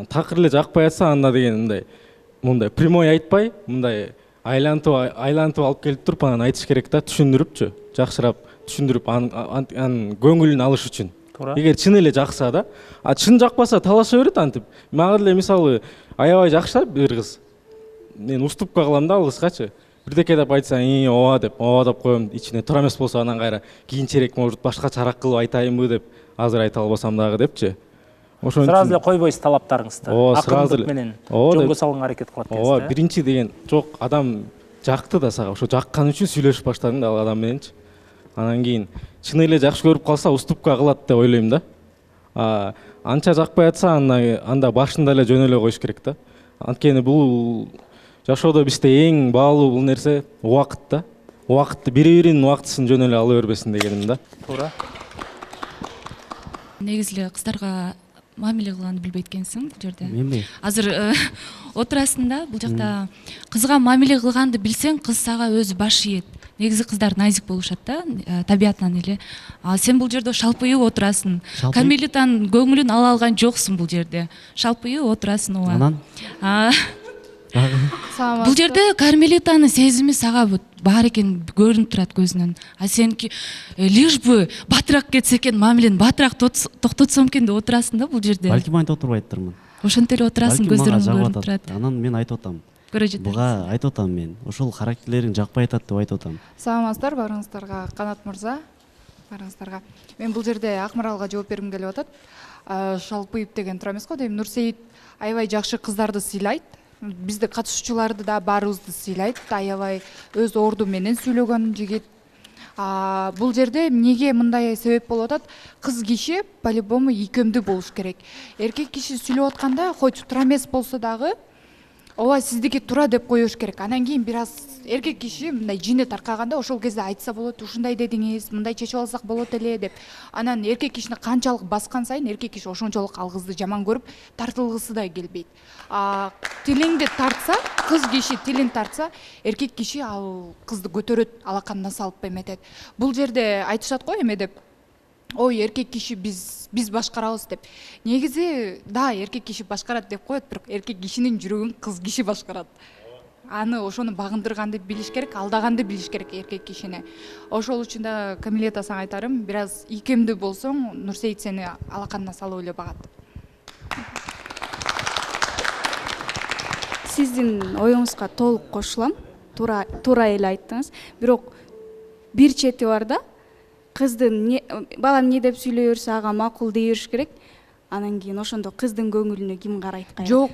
такыр эле жакпай атса, анда деген мындай прямой айтпай, мындай айлантып алып келип туруп анан айтыш керек да, түшүндүрүпчү, жакшырап түшүндүрүп анын көңүлүн алыш үчүн. Эгер чын эле жакса да, чын жакпаса талаша берет антип. Мага деле мисалы аябай жакшы бир кыз. Мен уступка кылам да ал кызгачы. Бирдеке деп айтса, ооба деп коем, ичине туура эмес болсо анан кайра кийинчерээк может башкачараак кылып айтайынбы деп азыр айта албасам дагы депчи. Ошон үчүн сразу эле койбойсуз талаптарыңызды. Акырындык менен жөнгө салууга аракет кылат экенсиз. Ооба, биринчи деген жок, адам жакты да сага, ошо жаккан үчүн сүйлөшүп баштадым да ал адам мененчи. Анан кийин чын эле жакшы көрүп калса уступка кылат деп ойлойм да. Анча жакпай атса, анда башында эле жөн эле коюш керек да. Анткени бул жашоодо бизде эң баалуу бул нерсе убакыт да. Убакытты бири-биринин убактысын жөн эле ала бербесин дегеним да. Туура. Негизи эле кыздарга мамиле кылганды билбейт экенсиң бул жерде. Менби? Азыр отурасың да, бул жакта кызга мамиле кылганды билсең, кыз сага өзү баш ийет. Негизи кыздар назик болушат да, табиятынан эле. Сен бул жерде шалпыйып отурасың. Кармелитанын көңүлүн ала алган жоксуң бул жерде. Шалпыйып отурасың ооба. Анан? Бул жерде Кармелитанын сезими сага бар экен көрүнүп турат көзүнөн. Сенки лишь бы батыраак кетсе экен, мамилени батыраак токтотсом экен деп отурасың да бул жерде. Балким айтып отурбайттырмын. Ошентип эле отурасың, көздөрүң көрүнүп турат. Анан мен айтып атам. Көрө жетесиз. Буга айтып атам мен. Ошол характерлериң жакпай атат деп айтып атам. Саламатсыздар, баарыңыздарга, Канат мырза. Баарыңыздарга. Мен бул жерде Акмаралга жооп бергим келип атат. Шалпыйып деген туура эмес го дейм. Нурсейит аябай жакшы кыздарды сыйлайт. Бизди катышуучуларды да баарыбызды сыйлайт. Аябай өз орду менен сүйлөгөн жигит. Бул жерде эмнеге мындай себеп болуп атат? Кыз киши по-любому ийкемдүү болуш керек. Эркек киши сүйлөп атканда, хоть туура эмес болсо дагы, ооба сиздики туура деп коюш керек. Анан кийин бир аз эркек киши мындай жине таркаганда ошол кезде айтса болот, ушундай дедиңиз, мындай чечип алсак болот эле деп. Анан эркек кишини канчалык баскан сайын эркек киши ошончолук ал кызды жаман көрүп тартылгысы да келбейт. Тилиңди тартса, кыз киши тилин тартса, эркек киши ал кызды көтөрөт, алаканына салып эметет. Бул жерде айтышат го эме деп. Ой, эркек киши биз башкарабыз деп. Негизи да, эркек киши башкарат деп коет, бирок эркек кишинин жүрөгүн кыз киши башкарат. Аны ошону багындырганды билиш керек, алдаганды билиш керек эркек кишини. Ошол үчүн да Камилета сага айтарым, бир аз ийкемдүү болсоң, Нурсейит сени алаканына салып эле багат. Сиздин оюңузга толук кошулам. Туура эле айттыңыз. Бирок бир чети бар да. Кыздын балам не деп сүйлөй берсе ага макул дей бериш керек. Анан кийин ошондо кыздын көңүлүнө ким карайт кая? Жок,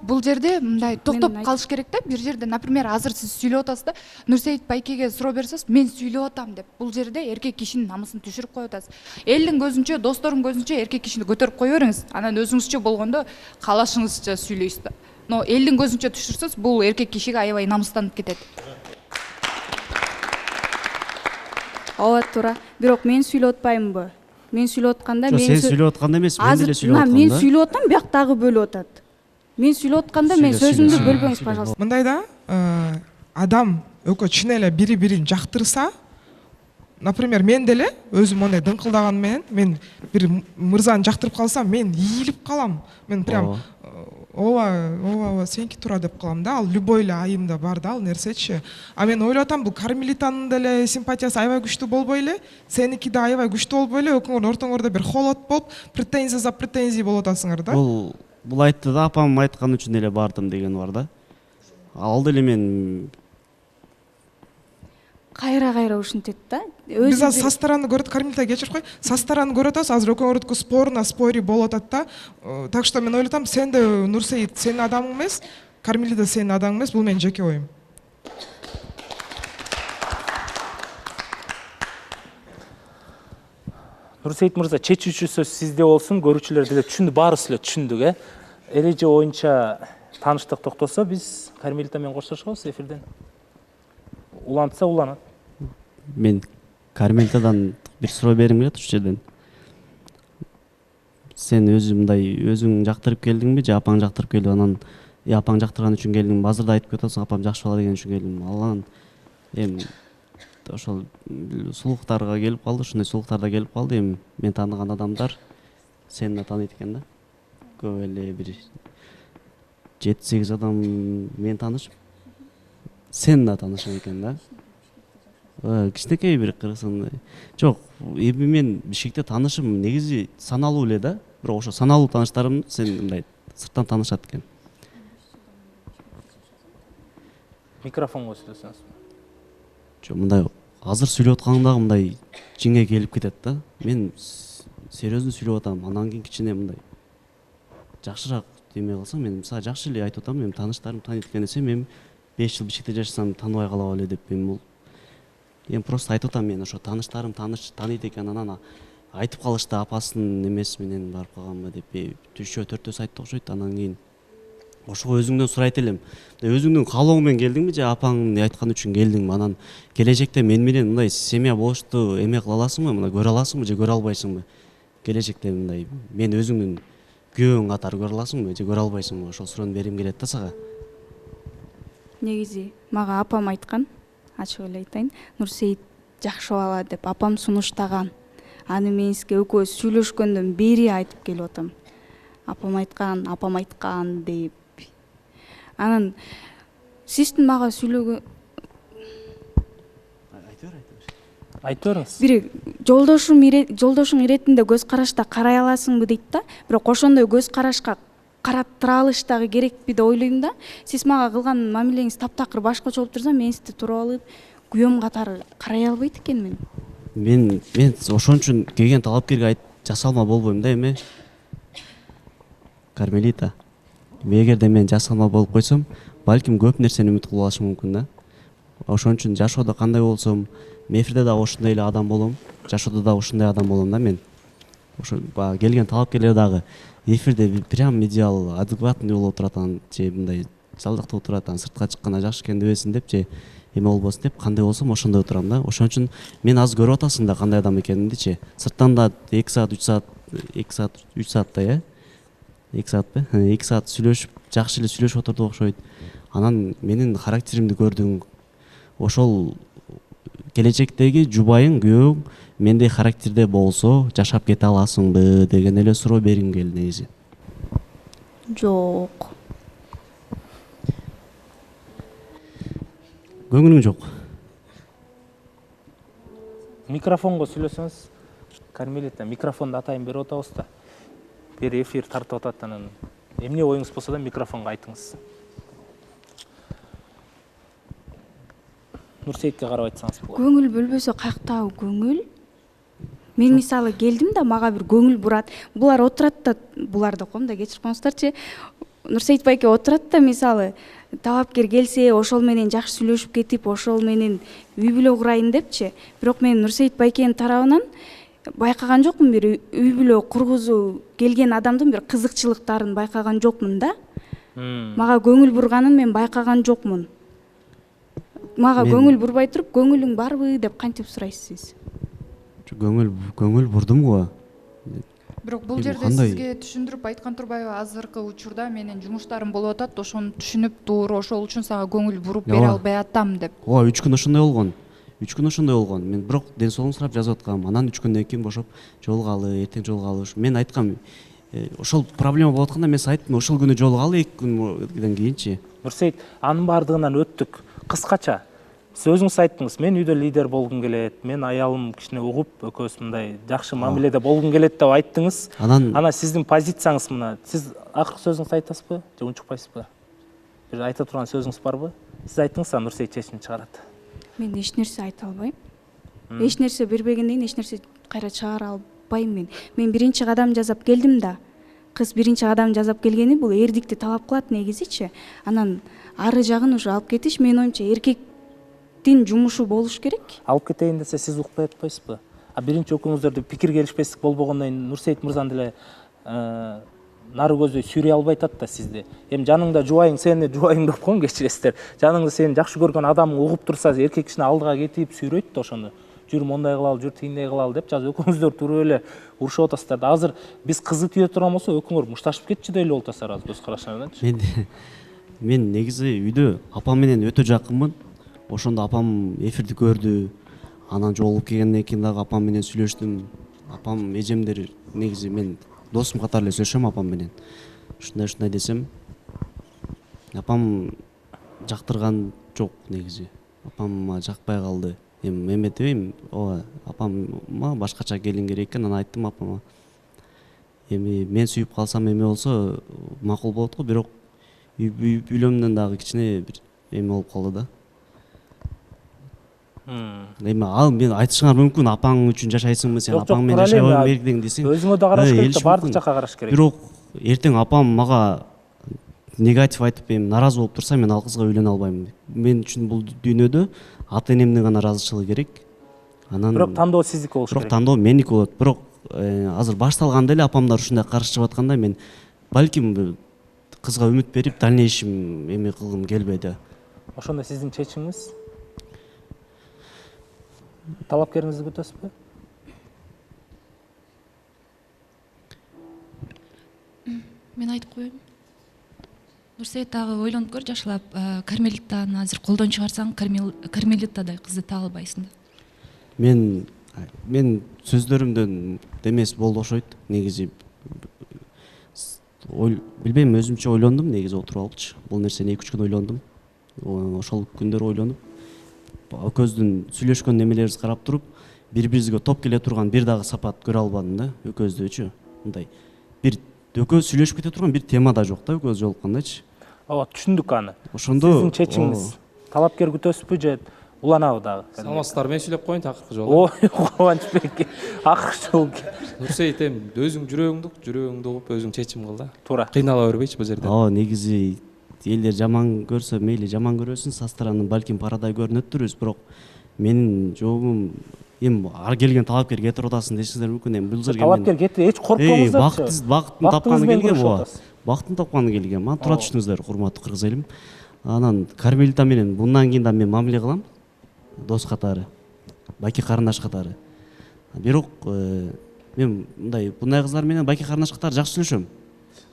бул жерде мындай токтоп калыш керек да. Бир жерде, например, азыр сиз сүйлөп атасыз да, Нурсейит байкеге суроо берсеңиз, мен сүйлөп атам деп. Бул жерде эркек кишинин намысын түшүрүп коюп атасыз. Элдин көзүнчө, достордун көзүнчө эркек кишини көтөрүп кое бериңиз. Анан өзүңүзчө болгондо каалашыңызча сүйлөйсүз да. Но элдин көзүнчө түшүрсөз, бул эркек кишиге аябай намыстанып кетет. Ооба туура. Бирок мен сүйлөп атпаймынбы? Мен сүйлөп атканда сен сүйлөп атканда эмес, мен деле сүйлөп аткам да. Мен сүйлөп атам, бияктагы бөлүп атат. Мен сүйлөп атканда мен сөзүмдү бөлбөңүз, пожалуйста. Мындай да, адам экөө чын эле бири-бирин жактырса, например, мен деле өзүм мондай дыңкылдаган менен, мен бир мырзаны жактырып калсам, мен ийилип калам. Мен прям ооба, сеники туура деп калам да. Ал любой эле айымда бар да ал нерсечи. А мен ойлоп атам, бул Кармелитанын деле симпатиясы аябай күчтүү болбой эле, сеники да аябай күчтүү болбой эле, экөөңөрдүн ортоңордо бир холод болуп, претензия за претензия болуп атасыңар да. Бул айтты да, апам айткан үчүн эле бардым деген бар да. Ал деле мен кайра ушинтет да. Биз азыр со стороны көрөт, Кармелита кечирип кой, со стороны көрөт атабыз, азыр экөөңөрдүкү спори болуп атат да. Так что мен ойлоп атам, сен да Нурсейит сенин адамың эмес, Кармелита сенин адамың эмес, бул менин жеке оюм. Нурсейит мырза, чечүүчү сөз сизде болсун, көрүүчүлөр деле түшүндү, баарыбыз эле түшүндүк, Эреже боюнча тааныштык токтосо, биз Кармелита менен коштошобуз эфирден. Улантса уланат. Мен Кармелитадан бир суроо бергим келет ушул жерден. Сен өзүң мындай өзүң жактырып келдиңби же апаң жактырып келди? Анан апаң жактырган үчүн келдиңби? Азыр да айтып кетесиң, апам жакшы бала деген үчүн келдим. Анан эми ошол сулуктарга келип калды, ушундай сулуктарда келип калды. Эми мен тааныган адамдар сени да тааныйт экен да. Көп эле бир 7-8 адам мен таанышып, сен да таанышам экен да. Кичинекей бир кыргызын. Жок, эми мен Бишкекте таанышым негизи саналуу эле да. Бирок ошо саналуу тааныштарым сен мындай сырттан таанышат экен. Микрофонго сүйлөсөңүз. Жок, мындай азыр сүйлөп атканымдагы мындай жиңе келип кетет да. Мен серьезно сүйлөп атам, анан кийин кичине мындай жакшыраак деме кылсаң, мен мисалы жакшы эле айтып атам, эми тааныштарым тааныйт экен десем, эми 5 жыл Бишкекте жашасам тааныбай калабы эле деп эми бул просто айтып атам, мен ошо тааныштарым тааныйт экен, анан айтып калышты апасынын немеси менен барып калганбы деп 3-4 айтты окшойт. Анан кийин ошого өзүңдөн сурайт элем. Өзүңдүн каалооң менен келдиңби же апаң айткан үчүн келдиңби? Анан келечекте мен менен мындай семья болушту эме кыла аласыңбы, мына көрө аласыңбы же көрө албайсыңбы? Келечекте мындай мен өзүңдүн күйөөң катары көрө аласыңбы же көрө албайсыңбы? Ошол суроону берим келет да сага. Негизи мага апам айткан, ачык эле айтайын, Нурсейит жакшы бала деп апам сунуштаган. Аны мен сизге экөөбүз сүйлөшкөндөн бери айтып келип атам. Апам айткан деп. Анан сиздин мага сүйлөгөн айтып бериңиз. Бир жолдошуң иретинде көз карашта карай аласыңбы дейт да. Бирок ошондой көз карашка карап тура алыш дагы керекпи деп ойлойм да. Сиз мага кылган мамилеңиз таптакыр башкача болуп турса, мен сизди туруп алып күйөөм катары карай албайт экенмин. Мен ошон үчүн келген талапкерге жасалма болбойм да эме. Кармелита. Эгерде мен жасалма болуп койсом, балким көп нерсени үмүт кылып алышым мүмкүн да. Ошон үчүн жашоодо кандай болсом, мефирде дагы ошондой эле адам болом, жашоодо дагы ошондой адам болом да мен. ошо баягы келген талапкерлер дагы эфирде прям идеал адекватный болуп турат, анан же мындай жалдактап турат, анан сыртка чыкканда жакшы экенин дебесин деп же эме болбосун деп, кандай болсом ошондой турам да. Ошон үчүн мен азыр көрүп атасың да кандай адам экенимдичи. Сырттан да 2 саат 3 сааттай 2 саатпы 2 саат сүйлөшүп жакшы эле сүйлөшүп отурдук окшойт. Анан менин характеримди көрдүң, ошол келечектеги жубайың күйөөң мендей характерде болсо жашап кете аласыңбы деген эле суроо бергим келди негизи. Жок. Көңүлүң жок. Микрофонго сүйлөсөңүз. Кармелита, микрофонду атайын берип атабыз да. Бери эфир тартып атат, анан эмне оюңуз болсо да микрофонго айтыңыз. Нурсейитке карап айтсаңыз болот. Көңүл бөлбөсө каяктагы көңүл? Мен мисалы келдим да, мага бир көңүл бурат. Булар отурат да, буларды коомда кечирип коңуздарчы. Нурсейит байке отурат да, мисалы талапкер келсе, ошол менен жакшы сүйлөшүп кетип, ошол менен үй бүлө курайын депчи. Бирок мен Нурсейит байкенин тарабынан байкаган жокмун, бир үй бүлө кургузуу келген адамдын бир кызыкчылыктарын байкаган жокмун да. Мага көңүл бурганын мен байкаган жокмун. Мага көңүл бурбай туруп, көңүлүң барбы деп кантип сурайсыз? Көңүл бурдум го. Бирок бул жерде сизге түшүндүрүп айткан турбайбы? Азыркы учурда менин жумуштарым болуп атат, ошону түшүнүп тур, ошол үчүн сага көңүл буруп бере албай атам деп. 3 күн ошондой болгон. 3 күн ошондой болгон. Мен бирок ден соолугун сурап жазып аткам. Анан 3 күндөн кийин бошоп жолугалы, эртең жолугалы. Мен айткам, ошол проблема болуп атканда мен айттым, ошол күнү жолугалы 2 күндөн кийинчи. Нурсейит, анын бардыгынан өттүк. Кыскача сиз өзүңүз айттыңыз, мен үйдө лидер болгум келет, мен аялым кичине угуп, экөөбүз мындай жакшы мамиледе болгум келет деп айттыңыз. Анан сиздин позицияңыз мына, сиз акыркы сөзүңүздү айтасызбы же унчукпайсызбы? Бир айта турган сөзүңүз барбы? Сиз айттыңыз, Нурсейит чечим чыгарат. Мен эч нерсе айта албайм. Эч нерсе бербегенден кийин эч нерсе кайра чыгара албайм мен. Мен биринчи кадам жасап келдим да. Кыз биринчи кадам жасап келгени бул эрдикти талап кылат негизичи. Анан ары жагын уже алып кетиш менин оюмча эркектин жумушу болуш керек. Алып кетейин десе сиз укпай атпайсызбы? Биринчи экөөңүздөрдө пикир келишпестик болбогондон кийин Нурсейит мырзаны деле нары көздөй сүйрөй албай атат да сизди. Эми жаныңда жубайың, сени жубайың деп коем, кечиресиздер. Жаныңда сени жакшы көргөн адамың угуп турса, эркек кишине алдыга кетип сүйрөйт да ошону. Жүр мондай кылалы, жүр тигиндей кылалы деп жазып экөөңүздөр туруп эле урушуп атасыздар да. Азыр биз кызды түйө турган болсо экөөңөр мушташып кетчү деле болуп атасыздар азыр көз карашыңарданчы. Мен негизи үйдө апам менен өтө жакынмын. Ошондо апам эфирди көрдү. Анан жолугуп келгенден кийин дагы апам менен сүйлөштүм. Апам, эжемдер негизи мен досум катары эле сүйлөшөм апам менен. Ушундай десем, апам жактырган жок негизи. Апама жакпай калды. Эми эметебейм, ооба, апама башкача келин керек экен, анан айттым апама. Эми мен сүйүп калсам эме болсо макул болот го, бирок үй бүлөмдөн дагы кичине бир эме болуп калды да. Эми ал мен айтышыңар мүмкүн, апаң үчүн жашайсыңбы сен, апаң менен жашай албайм эркектең десең. Өзүңө да караш керек, бардык жакка караш керек. Бирок эртең апам мага негатив айтып, эми наразы болуп турса, мен ал кызга үйлөнө албайм. Мен үчүн бул дүйнөдө ата энемдин гана ыраазычылыгы керек. Анан бирок тандоо сиздики болуш керек. Бирок тандоо меники болот. Бирок азыр башталганда эле апамдар ушундай каршы чыгып атканда мен балким кызга үмүт берип, дальнейшем эме кылгым келбейди. Ошондо сиздин чечимиңиз? Талапкериңизди күтөсүзбү? Мен айтып коеюн. Нурсейит дагы ойлонуп көр, жашылап, Кармелитаны азыр колдон чыгарсаң, Кармелитадай кызды таба албайсың да. Мен сөздөрүмдөн демес болду окшойт. Негизи билбейм, өзүмчө ойлондум, негизи отуруп алыпчы. Бул нерсени 2-3 күн ойлондум. Ошол күндөр ойлонуп, экөөбүздүн сүйлөшкөн немелерибизди карап туруп, бири-бирибизге топ келе турган бир дагы сапат көрө албадым да, экөөбүздөгүчү. Мындай бир экөөбүз сүйлөшүп кете турган бир тема да жок да, экөөбүз жолуккандачы. Ооба, түшүндүк аны. Ошондо сиздин чечимиңиз талапкер күтөсүзбү же уланабы дагы? Саламатсыздар, мен сүйлөп коеюн акыркы жолу. Ой, Кубанычбек, акыркы жолу. Нурсейит, эми өзүң жүрөгүңдү угуп, өзүң чечим кыл да. Туура. Кыйнала бербейчи бул жерде. Ооба, негизи элдер жаман көрсө, мейли жаман көрөсүн, со стороны балким парадай көрүнөттүрбүз, бирок менин жообум эми ар келген талапкер кетирип атасың дешиңиздер мүмкүн. Эми бул жерге талапкер кетти, эч коркпоңуздарчы. Бактын тапканы келген буга. Бактын тапканы келген. Мана тура түшүнүңүздөр, урматтуу кыргыз элим. Анан Кармелита менен мындан кийин да мен мамиле кылам. Дос катары, байке карындаш катары. Бирок мен bunday кыздар менен байке карындаш катары жакшы сүйлөшөм.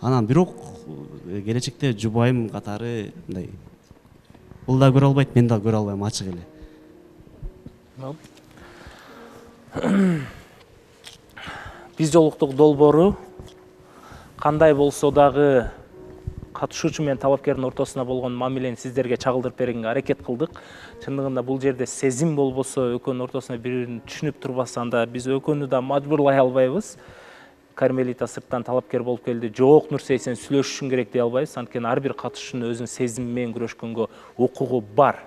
Анан бирок келечекте жубайым катары мындай бул да көрө албайт, мен да көрө албайм, ачык эле. Биз жолуктук долбоору кандай болсо дагы катышуучу менен талапкердин ортосуна болгон мамилени сиздерге чагылдырып бергенге аракет кылдык. Чындыгында бул жерде сезим болбосо, экөөнүн ортосуна бири-бирин түшүнүп турбаса, анда биз экөөнү да мажбурлай албайбыз. Кармелита сырттан талапкер болуп келди. Жок, Нурсей, сен сүйлөшүшүң керек дей албайбыз. Анткени ар бир катышуучунун өзүнүн сезими менен күрөшкөнгө укугу бар.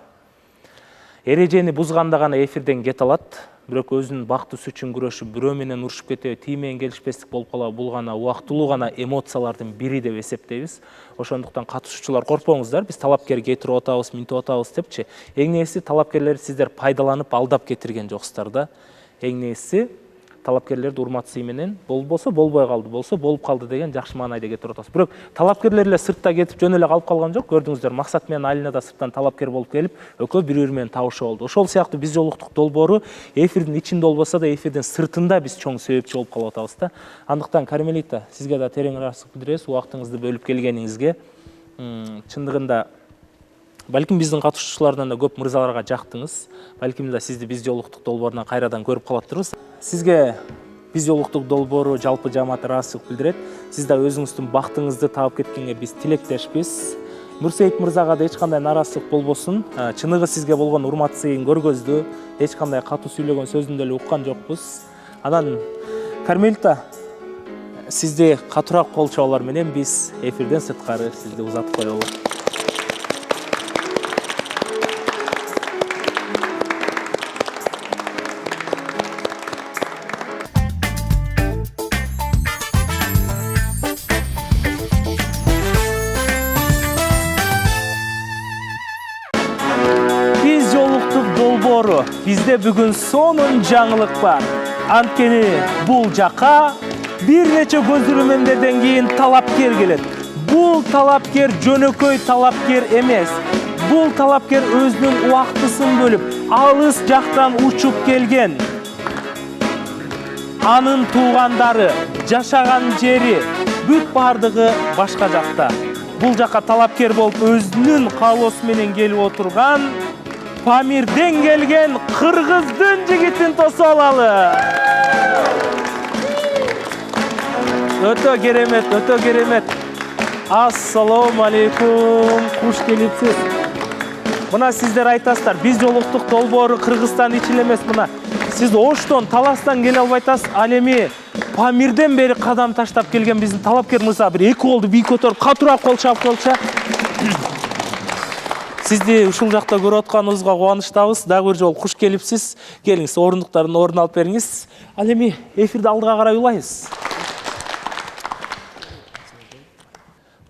Эрежени бузганда гана эфирден кете алат. Бирок өзүнүн бактысы үчүн күрөшүп, бирөө менен урушуп кетип, тие менен келишпестик болуп калабы, бул гана убактылуу гана эмоциялардын бири деп эсептейбиз. Ошондуктан катышуучулар коркпоңуздар, биз талапкер кетирип атабыз, минтип атабыз депчи. Эң негизи талапкерлерди сиздер пайдаланып алдап кетирген жоксуздар да. Эң негизи талапкерлерди урмат-сый менен болбосо болбой калды, болсо болуп калды деген жакшы маанайда кетирип атабыз. Бирок талапкерлер эле сыртта кетип жөн эле калып калган жок. Көрдүңүздөр, Максат менен Алина да сырттан талапкер болуп келип, экөө бири-бири менен табышып алды. Ошол сыяктуу биз жолуктук долбоору эфирдин ичинде болбосо да эфирдин сыртында биз чоң себепчи болуп калып атабыз да. Андыктан Кармелита, сизге да терең ыраазычылык билдиребиз убактыңызды бөлүп келгениңизге. Чындыгында балким биздин катышуучулардан да көп мырзаларга жактыңыз. Балким да сизди биз жолуктук долбоорунан кайрадан көрүп калаттырбыз. Сизге биз жолуктук долбоору жалпы жамаат ыраазычылык билдирет. Сиз да өзүңүздүн бактыңызды таап кеткенге биз тилектешпиз. Нурсейит мырзага да эч кандай нараазычылык болбосун. Чыныгы сизге болгон урмат-сыйын көргөздү. Эч кандай катуу сүйлөгөн сөзүн деле уккан жокпуз. Анан Кармелита, сизди катуураак кол чабуулар менен биз эфирден сырткары сизди узатып коелу. Бизде бүгүн сонун жаңылык бар. Анткени бул жака бир нече көзүрүмөндөрдөн кийин талапкер келет. Бул талапкер жөнөкөй талапкер эмес. Бул талапкер өзүнүн убактысын бөлүп, алыс жактан учуп келген. Анын туугандары, жашаган жери бүт бардыгы башка жакта. Бул жака талапкер болуп өзүнүн каалоосу менен келип отурган Памирден келген кыргыздын жигитин тосуп алалы. Өтө керемет, өтө керемет. Ассаламу алейкум, куш келипсиз. Мына сиздер айтасыздар, биз жолуктук долбоору Кыргызстан ичинде эмес, мына сиз Оштон, Таластан келе албай атасыз. Ал эми Памирден бери кадам таштап келген биздин талапкер мырза бир эки колду бийик көтөрүп, катуураак кол чабып коелучу. Сизди ушул жакта көрүп атканыбызга кубанычтабыз. Дагы бир жолу куш келипсиз. Келиңиз, ордуктардын ордун алып бериңиз. Ал эми эфирди алдыга карай улайбыз.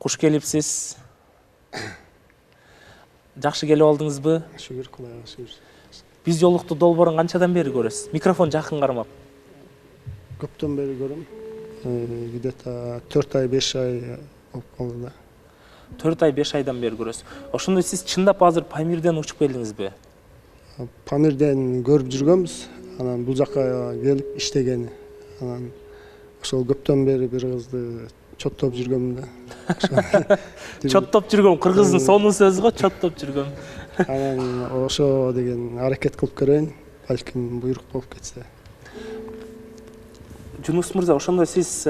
Куш келипсиз. Жакшы келип алдыңызбы? Шүгүр, Кудайга шүгүр. Биз жолуктук долбоорун канчадан бери көрөсүз? Микрофон жакын кармап. Көптөн бери көрөм. Где-то 4 ай, 5 ай болуп калды да. 4 ай 5 айдан бери көрөсүз. Ошондо сиз чындап азыр Памирден учуп келдиңизби? Памирден көрүп жүргөнбүз. Анан бул жака келип иштеген. Анан ошол көптөн бери бир кызды чоттоп жүргөм да. Чоттоп жүргөм, кыргыздын сонун сөзү го, чоттоп жүргөм. Анан ошо деген аракет кылып көрөйүн. Балким буйрук болуп кетсе. Жунус мырза, ошондо сиз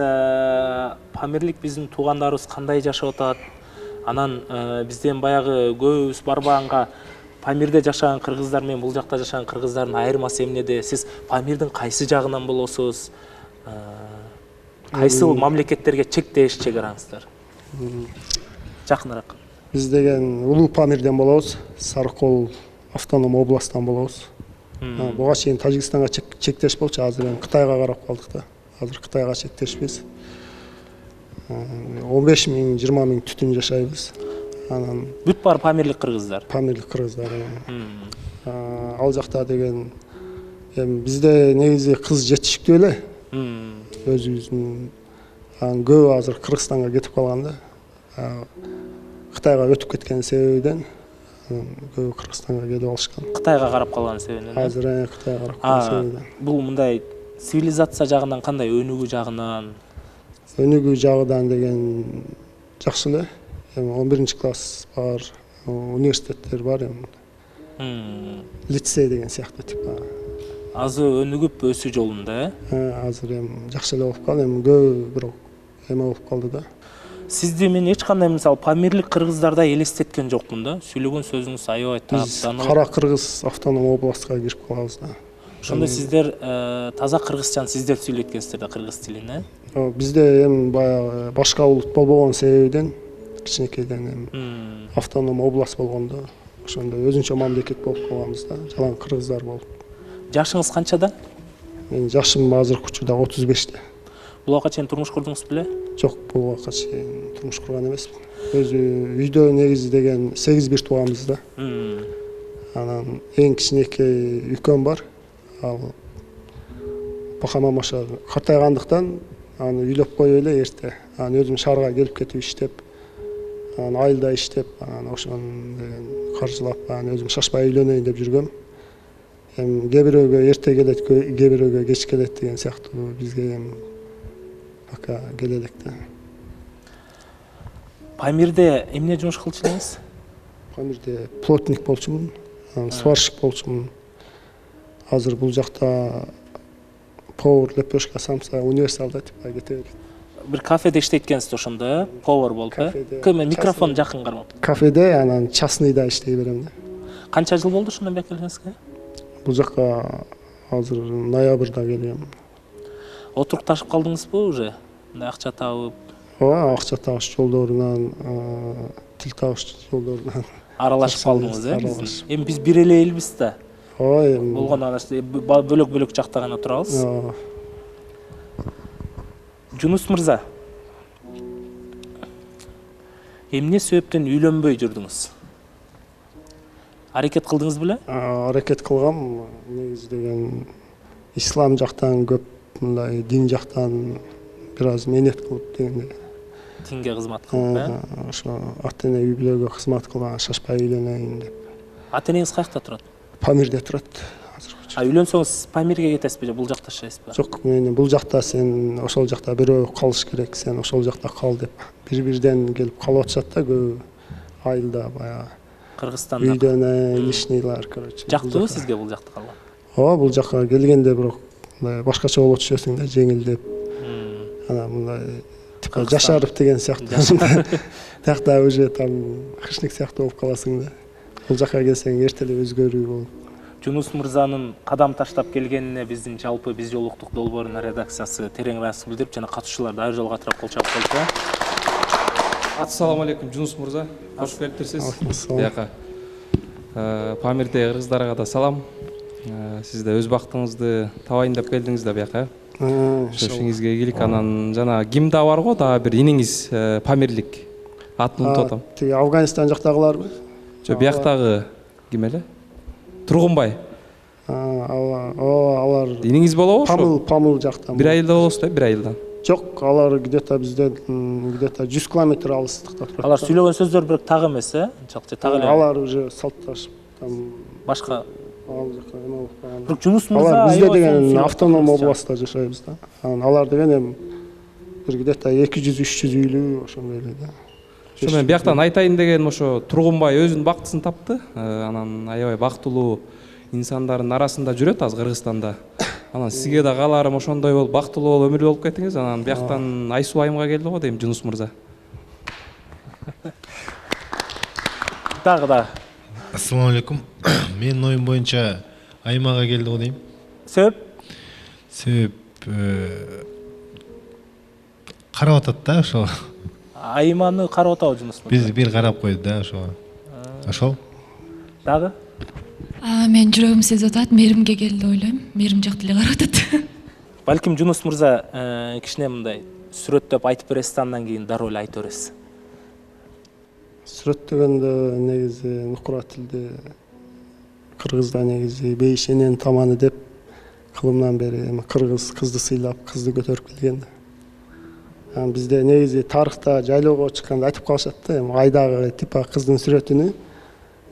Памирлик биздин туугандарыбыз кандай жашап атат? Анан бизден баягы көбүбүз барбаганга Памирде жашаган кыргыздар менен бул жакта жашаган кыргыздардын айырмасы эмнеде? Сиз Памирдин кайсы жагынан болосуз? Кайсы мамлекеттерге чектеш чегараңыздар? Жакыныраак. Биз деген Улуу Памирден болобуз, Сарыкол автоном областтан болобуз. Буга чейин Тажикстанга чектеш болчу, азыр эми Кытайга карап калдык да. Азыр Кытайга чектешпиз. 15 миң, 20 миң түтүн жашайбыз. Анан бүт бар Памирлик кыргыздар. Памирлик кыргыздар. Ал жакта деген эми бизде негизи кыз жетиштүү эле өзүбүздүн анан көбү азыр Кыргызстанга кетип калган да. Кытайга өтүп кеткен себебинен көбү Кыргызстанга келип алышкан. Кытайга карап калган себебинен. Азыр Кытайга карап калган себебинен. Бул мындай цивилизация жагынан кандай, өнүгүү жагынан? Өнүгүү жагынан деген жакшы эле. Эми 11-класс бар, университеттер бар эми. Лицей деген сыяктуу типа. Азыр өнүгүп өсүү жолунда, Азыр эми жакшы эле болуп калды, эми көбү бирок эме болуп калды да. Сизди мен эч кандай мисалы памирлик кыргыздарда элестеткен жокмун да. Сүйлөгөн сөзүңүз аябай таптанып. Кара Кыргыз автоном областка кирип калабыз да. Ошондо сиздер таза кыргызчаны сиздер сүйлөткөнсүздөр да кыргыз тилин, Бизде эми баягы башка улут болбогон себебинен кичинекейден эми автоном область болгондо ошондо өзүнчө мамлекет болуп калганбыз да, жалаң кыргыздар болуп. Жашыңыз канчада? Менин жашым азыркы учурда 35те. Буга чейин турмуш курдуңуз беле? Жок, буга чейин турмуш курган эмесмин. Өзү үйдө негизи деген 8 бир тууганбыз да. Анан эң кичинекей үкөм бар. Ал Пака мамаша картайгандыктан аны үйлөп коюп эле эрте. Анан өзүм шаарга келип кетип иштеп, анан айылда иштеп, анан ошону каржылап, анан өзүм шашпай үйлөнөйүн деп жүргөм. Эми кээ бирөөгө эрте келет, кээ бирөөгө кеч келет деген сыяктуу бизге эми пока келе элек да. Памирде эмне жумуш кылчу элеңиз? Памирде плотник болчумун, сварщик болчумун. Азыр бул жакта повар, лепешка, самса, универсалда типа кете берет. Бир кафеде иштейт экенсиз ошондо, повар болуп, Кем микрофон жакын кармап. Кафеде, анан частныйда иштей берем да. Канча жыл болду ошондон бери келгениңизге? Бул жакка азыр ноябрда келгем. Отурукташып калдыңызбы уже? Мындай акча табып? Ооба, акча табыш жолдорунан, тил табыш жолдорунан аралашып калдыңыз, Эми биз бир эле элбиз да. Ооба, эми болгондо бөлөк-бөлөк жакта гана турабыз. Жунус мырза, эмне себептен үйлөнбөй жүрдүңүз? Аракет кылдыңыз беле? Аракет кылгам, негизи деген ислам жактан көп, мындай дин жактан бир аз мээнет кылып дегенде. Динге кызмат кылып, Ошо ата-эне үй бүлөгө кызмат кылган, шашпай үйлөнөйүн деп. Ата-энеңиз каякта турат? Памирде турат. Үйлөнсөңүз Памирге кетесизби же бул жакта жашайсызбы? Жок, мен бул жакта сен ошол жакта бирөө калыш керек, сен ошол жакта кал деп. Бир-бирден келип калып атышат да көбү айылда баягы. Кыргызстанда. Үйдөн лишнийлар, короче. Жактыбы сизге бул жакта калган? Ооба, бул жакка келгенде бирок мындай башкача болот түшөсүң да, жеңилдеп. Анан мындай типа жашарып деген сыяктуу. Тиякта уже там хищник сыяктуу болуп каласың да. Бул жакка келсең эртелеп өзгөрүү болуп. Жунус мырзанын кадам таштап келгенине биздин жалпы биз жолуктук долбоорунун редакциясы терең ыраазычылык билдирип жана катышуучулар дайыр жол катырап кол чабып коюпту. Ассаламу алейкум, Жунус мырза. Кош келиптирсиз. Бияка. Памирде кыргыздарга да салам. Сиз да өз бактыңызды табайын деп келдиңиз да бияка. Ошо ишиңизге ийгилик. Анан жана ким да бар го, дагы бир иниңиз памирлик. Атын унутуп атам. Тиги Афганистан жактагыларбы? Жо, бияктагы ким эле? Тургунбай. Алар иниңиз болобу ошо? Памыл жактан. Бир айылда болосуз да, бир айылдан. Жок, алар где-то бизден где-то 100 километр алыстыкта турат. Алар сүйлөгөн сөздөр бирок так эмес, Анчалык так эле. Алар уже салтташып, там башка ал жака эме болуп калган. Бирок Жунус мырза алар бизде деген автоном областта жашайбыз да. Алар деген эми бир где-то 200-300 үйлүү ошондой эле да. Ошо мен бияктан айтайын дегеним ошо Тургунбай өзүнүн бактысын тапты. Анан аябай бактылуу инсандардын арасында жүрөт азыр Кыргызстанда. Анан сизге да кааларым ошондой болуп бактылуу болуп өмүрлүү болуп кеттиңиз. Анан бияктан Айсуу айымга келди го дейм, Жунус мырза. Дагы да. Ассаламу алейкум. Менин оюм боюнча айымага келди го дейм. Себеп? Себеп карап атат да ошо. Айыманы карап атабы Жунус мырза? Биз бир карап койду да ошого. Ошол. Дагы? Мен жүрөгүм сезип атат, мэримге келди деп ойлойм. Мэрим жакты эле карап атат. Балким Жунус мырза кичине мындай сүрөттөп айтып бересиз, андан кийин дароо эле айта бересиз. Сүрөттөгөндө негизи нукура тилде кыргызда негизи бейишенен таманы деп кылымдан бери эми кыргыз кызды сыйлап кызды көтөрүп келген да. Бизде негизи тарыхта жайлоого чыкканда айтып калышат да, эми айдагы типа кыздын сүрөтүнү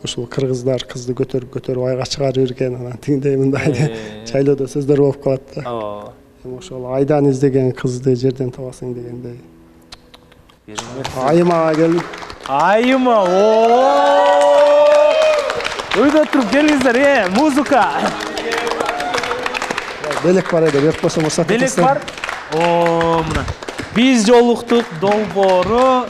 ушул кыргыздар кызды көтөрүп айга чыгарып берген, анан тигиндей мындай деп жайлоодо сөздөр болуп калат да. Эми ошол айдан издеген кызды жерден табасың дегендей. Айымага келдим. Айыма, үйдө туруп келиңиздер, музыка. Белек бар эди, берип койсом уруксат этесиз. Белек бар. Мына. Биз жолуктук долбоору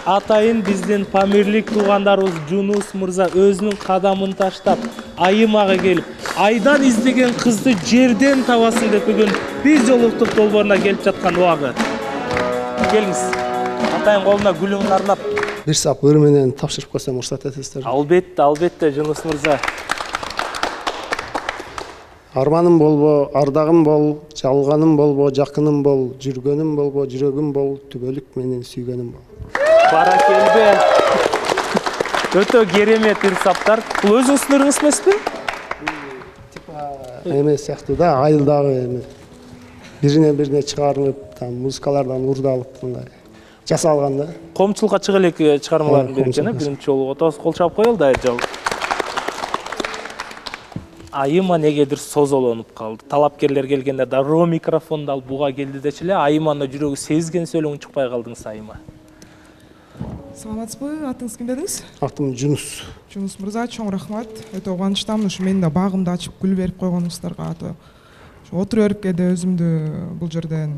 атайын биздин Памирлик туугандарыбыз Жунус мырза өзүнүн кадамын таштап, айымага келип, айдан издеген кызды жерден табасың деп бүгүн биз жолуктук долбооруна келип жаткан убагы. Келиңиз. Атайын колуна гүлүн арнап. Бир сап ыр менен тапшырып койсом уруксат этесиздер. Албетте, Жунус мырза. Арманым болбо, ардагым бол, жалганым болбо, жакыным бол, жүргөнүм болбо, жүрөгүм бол, түбөлүк менен сүйгөнүм бол. Баракелде. Өтө керемет ырсаптар. Бул өзүңүздүн ырыңыз эмеспи? Эме сыяктуу да, айылдагы эми бирине чыгарылып, там музыкалардан уурдалып мындай жасалган да. Коомчулукка чыга элек чыгармаларын берип жана биринчи жолу отоз кол чабып коелу да жол. Айыма негедир созолонуп калды. Талапкерлер келгенде дароо микрофонду алып буга келди дечи эле, Айыманын жүрөгү сезген сөйлөң чыкпай калдыңыз Айыма. Саламатсызбы? Атыңыз ким дедиңиз? Атым Жунус. Жунус мырза, чоң рахмат. Өтө кубанычтамын ушу менин да багымды ачып гүл берип койгонуңуздарга. Отуруп берип кээде өзүмдү бул жерден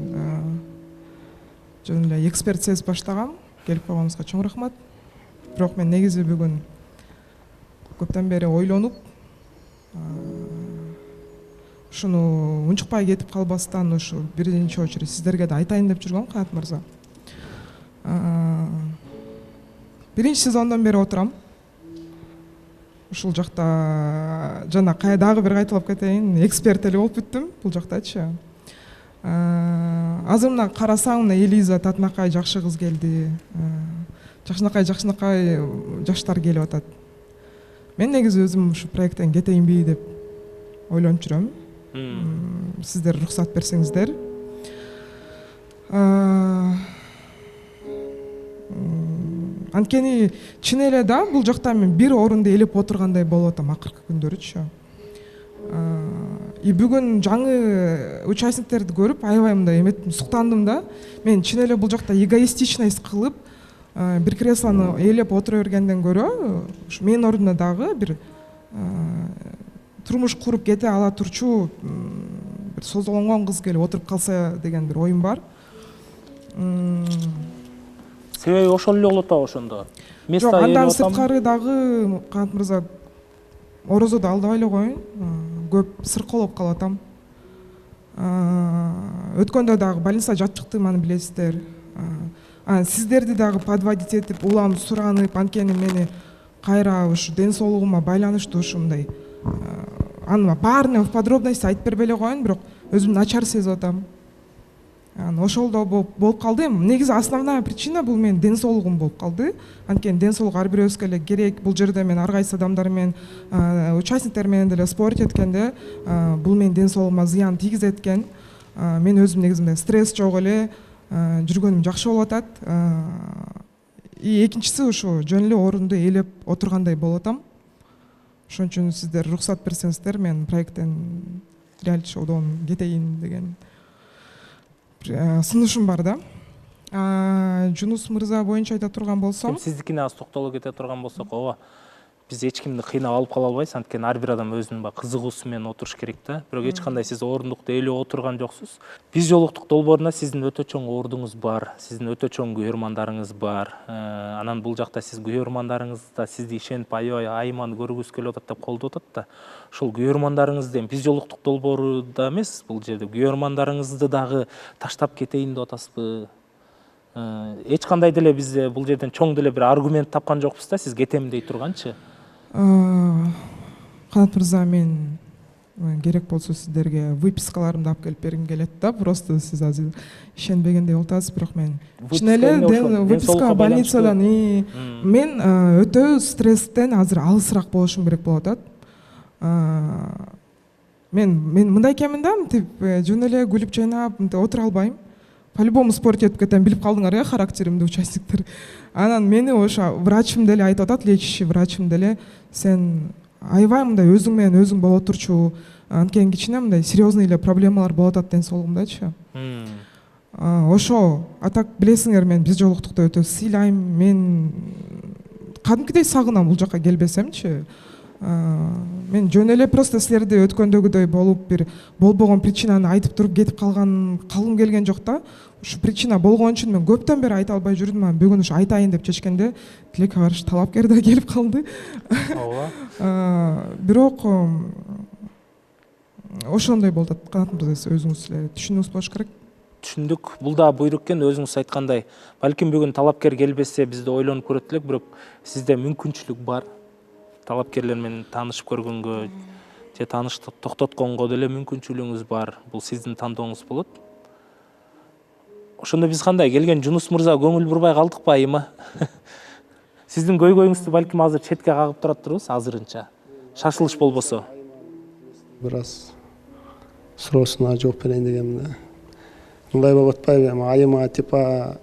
жөн эле эксперт сезип баштагам. Келип койгонуңузга чоң рахмат. Бирок мен негизи бүгүн көптөн бери ойлонуп, ушуну унчукпай кетип калбастан ушу биринчи очередь сиздерге да айтайын деп жүргөм, Канат мырза. Биринчи сезондон бери отурам. Ушул жакта жана дагы бир кайталап кетейин, эксперт эле болуп бүттүм бул жактачы. Азыр мына карасаң, мына Элиза Татынакай жакшы кыз келди. Жакшынакай жаштар келип атат. Мен негизи өзүм ушу проекттен кетейинби деп ойлонуп жүрөм. Сиздер уруксат берсеңиздер. Анткени чын эле да бул жакта мен бир орунду ээлеп отургандай болуп атам акыркы күндөрүчү. И бүгүн жаңы участниктерди көрүп аябай мындай эметтим, суктандым да. Мен чын эле бул жакта эгоистичность кылып, бир креслону ээлеп отура бергенден көрө, ушу менин ордумда дагы бир турмуш куруп кете ала турчу бир созолонгон кыз келип отуруп калса деген бир оюм бар. Себеби ошол эле болот атабы ошондо. Жок, андан сырткары дагы Канат мырза орозодо алдабай эле коеюн. Көп сыркоолоп калып атам. Өткөндө дагы больницада жатып чыктым, аны билесиздер. Сиздерди дагы подводить этип, улам суранып, анткени мени кайра ушу ден соолугума байланыштуу ушундай. Анын баарына в подробности айтып бербей эле коеюн, бирок өзүмдү начар сезип атам. Ошолдо болуп калды. Негизи основная причина бул менин ден соолугум болуп калды. Анткени ден соолук ар бирөөбүзгө эле керек. Бул жерде мен ар кайсы адамдар менен, участниктер менен деле спорить эткенде, бул менин ден соолугума зыян тийгизет экен. Мен өзүм негизинде стресс жок эле жүргөнүм жакшы болуп атат. И экинчиси ушу жөн эле орунду ээлеп отургандай болуп атам. Ошон үчүн сиздер уруксат берсеңиздер, мен проекттен реалити шоудон кетейин деген сунушум бар да. Жунус мырза боюнча айта турган болсом, сиздикине аз токтолуп кете турган болсок, ооба. Биз эч кимди кыйнап алып кала албайбыз, анткени ар бир адам өзүнүн кызыгуусу менен отуруш керек да. Бирок эч кандай сиз орундукту ээлеп отурган жоксуз. Биз жолуктук долбооруна сиздин өтө чоң ордуңуз бар, сиздин өтө чоң күйөрмандарыңыз бар. Анан бул жакта сиз күйөрмандарыңыз да сизди ишенип аябай Айыманы көргүсү келип атат деп колдоп атат да. Ошол күйөрмандарыңызды биз жолуктук долбооруда эмес, бул жерде күйөрмандарыңызды дагы таштап кетейин деп атасызбы? Эч кандай деле биз бул жерден чоң деле бир аргумент тапкан жокпуз да, сиз кетем дей турганчы. Канат мырза, мен керек болсо сиздерге выпискаларымды алып келип бергим келет да, просто сиз азыр ишенбегендей болуп атасыз, бирок мен чын эле выписка больницадан мен өтө стресстен азыр алысыраак болушум керек болуп атат. мен мындай экенмин да, мынтип жөн эле күлүп жайнап мынтип отура албайм. По-любому спорт этип кетем, билип калдыңар э характеримди участниктер. Анан мени ошо врачым деле айтып атат, лечащий врачым деле, сен аябай мындай өзүң менен өзүң боло турчу, анткени кичине мындай серьезный эле проблемалар болуп атат ден соолугумдачы. Ошо, а так билесиңер, мен биз жолуктукта өтө сыйлайм, мен кадимкидей сагынам бул жака келбесемчи. Мен жөн эле просто силерди өткөндөгүдөй болуп бир болбогон причинаны айтып туруп кетип калгым келген жок да. Ушу причина болгон үчүн мен көптөн бери айта албай жүрдүм, анан бүгүн ушу айтайын деп чечкенде тилекке каршы талапкер да келип калды. Бирок ошондой болуп атат. Канат мырза, өзүңүз эле түшүнүңүз болуш керек. Түшүндүк. Бул да буйрук экен, өзүңүз айткандай. Балким бүгүн талапкер келбесе бизде ойлонуп көрөт элек, бирок сизде мүмкүнчүлүк бар. Талапкерлер менен таанышып көргөнгө же тааныштык токтотконго деле мүмкүнчүлүгүңүз бар. Бул сиздин тандооңуз болот. Ошондо биз кандай келген Жунус мырза көңүл бурбай калдыкпы айыма? Сиздин көйгөйүңүздү балким азыр четке кагып турат турбуз азырынча. Шашылыш болбосо. Бир аз суроосуна жооп берейин дегенмин да. Мындай болуп атпайбы, айыма типа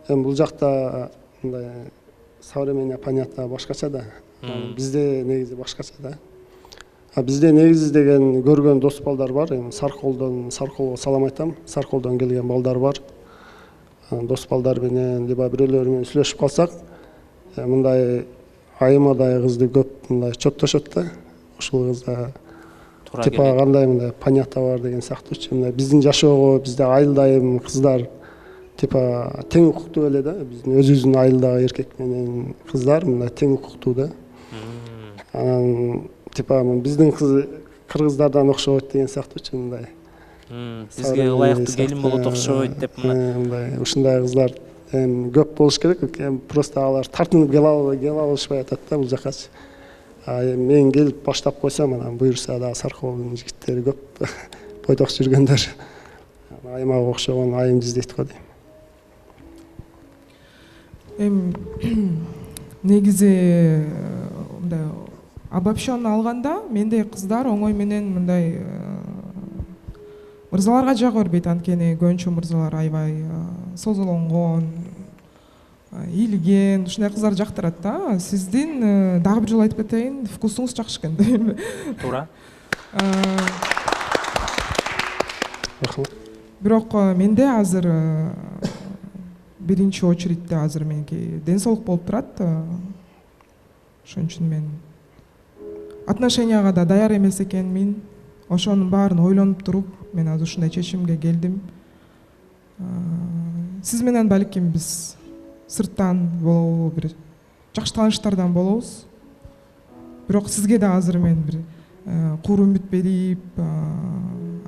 бул жакта мындай современное понятие башкача да. Бизде негизи башкача да. Бизде негизи деген көргөн дос балдар бар. Сарколго салам айтам. Сарколдон келген балдар бар. Дос балдар менен либо бирөөлөр менен сүйлөшүп калсак, мындай айымадай кызды көп мындай чоттошот да. Ушул кызда типа кандай мындай понятие бар деген сыяктуучу. Мындай биздин жашоого бизде айылдайым кыздар типа тең укуктуу эле да. Биздин өзүбүздүн айылдагы эркек менен кыздар мындай тең укуктуу да. Анан типа биздин кыргыздардан окшобойт деген сыяктуучу мындай. Бизге ылайыктуу келин болот окшобойт деп мындай ушундай кыздар көп болуш керек. Просто алар тартынып келе алышпай атат да бул жакачы. Мен келип баштап койсом, анан буюрса дагы Сарколдун жигиттери көп бойдок жүргөндөр. Айымага окшогон айым издейт го дейм. Негизи мындай обобщенно алганда мендей кыздар оңой менен мындай мырзаларга жагы бербейт, анткени көбүнчө мырзалар аябай созолонгон, ийилген, ушундай кыздар жактырат да. Сиздин дагы бир жолу айтып кетейин, вкусуңуз жакшы экен дейм. Туура. Бирок менде азыр биринчи очередте азыр меники ден соолук болуп турат. Ошон үчүн мен отношенияга да даяр эмес экенмин. Ошонун баарын ойлонуп туруп, мен азыр ушундай чечимге келдим. Сиз менен балким биз сырттан болобу, бир жакшы тааныштардан болобуз. Бирок сизге да азыр мен бир куур үмүт берип,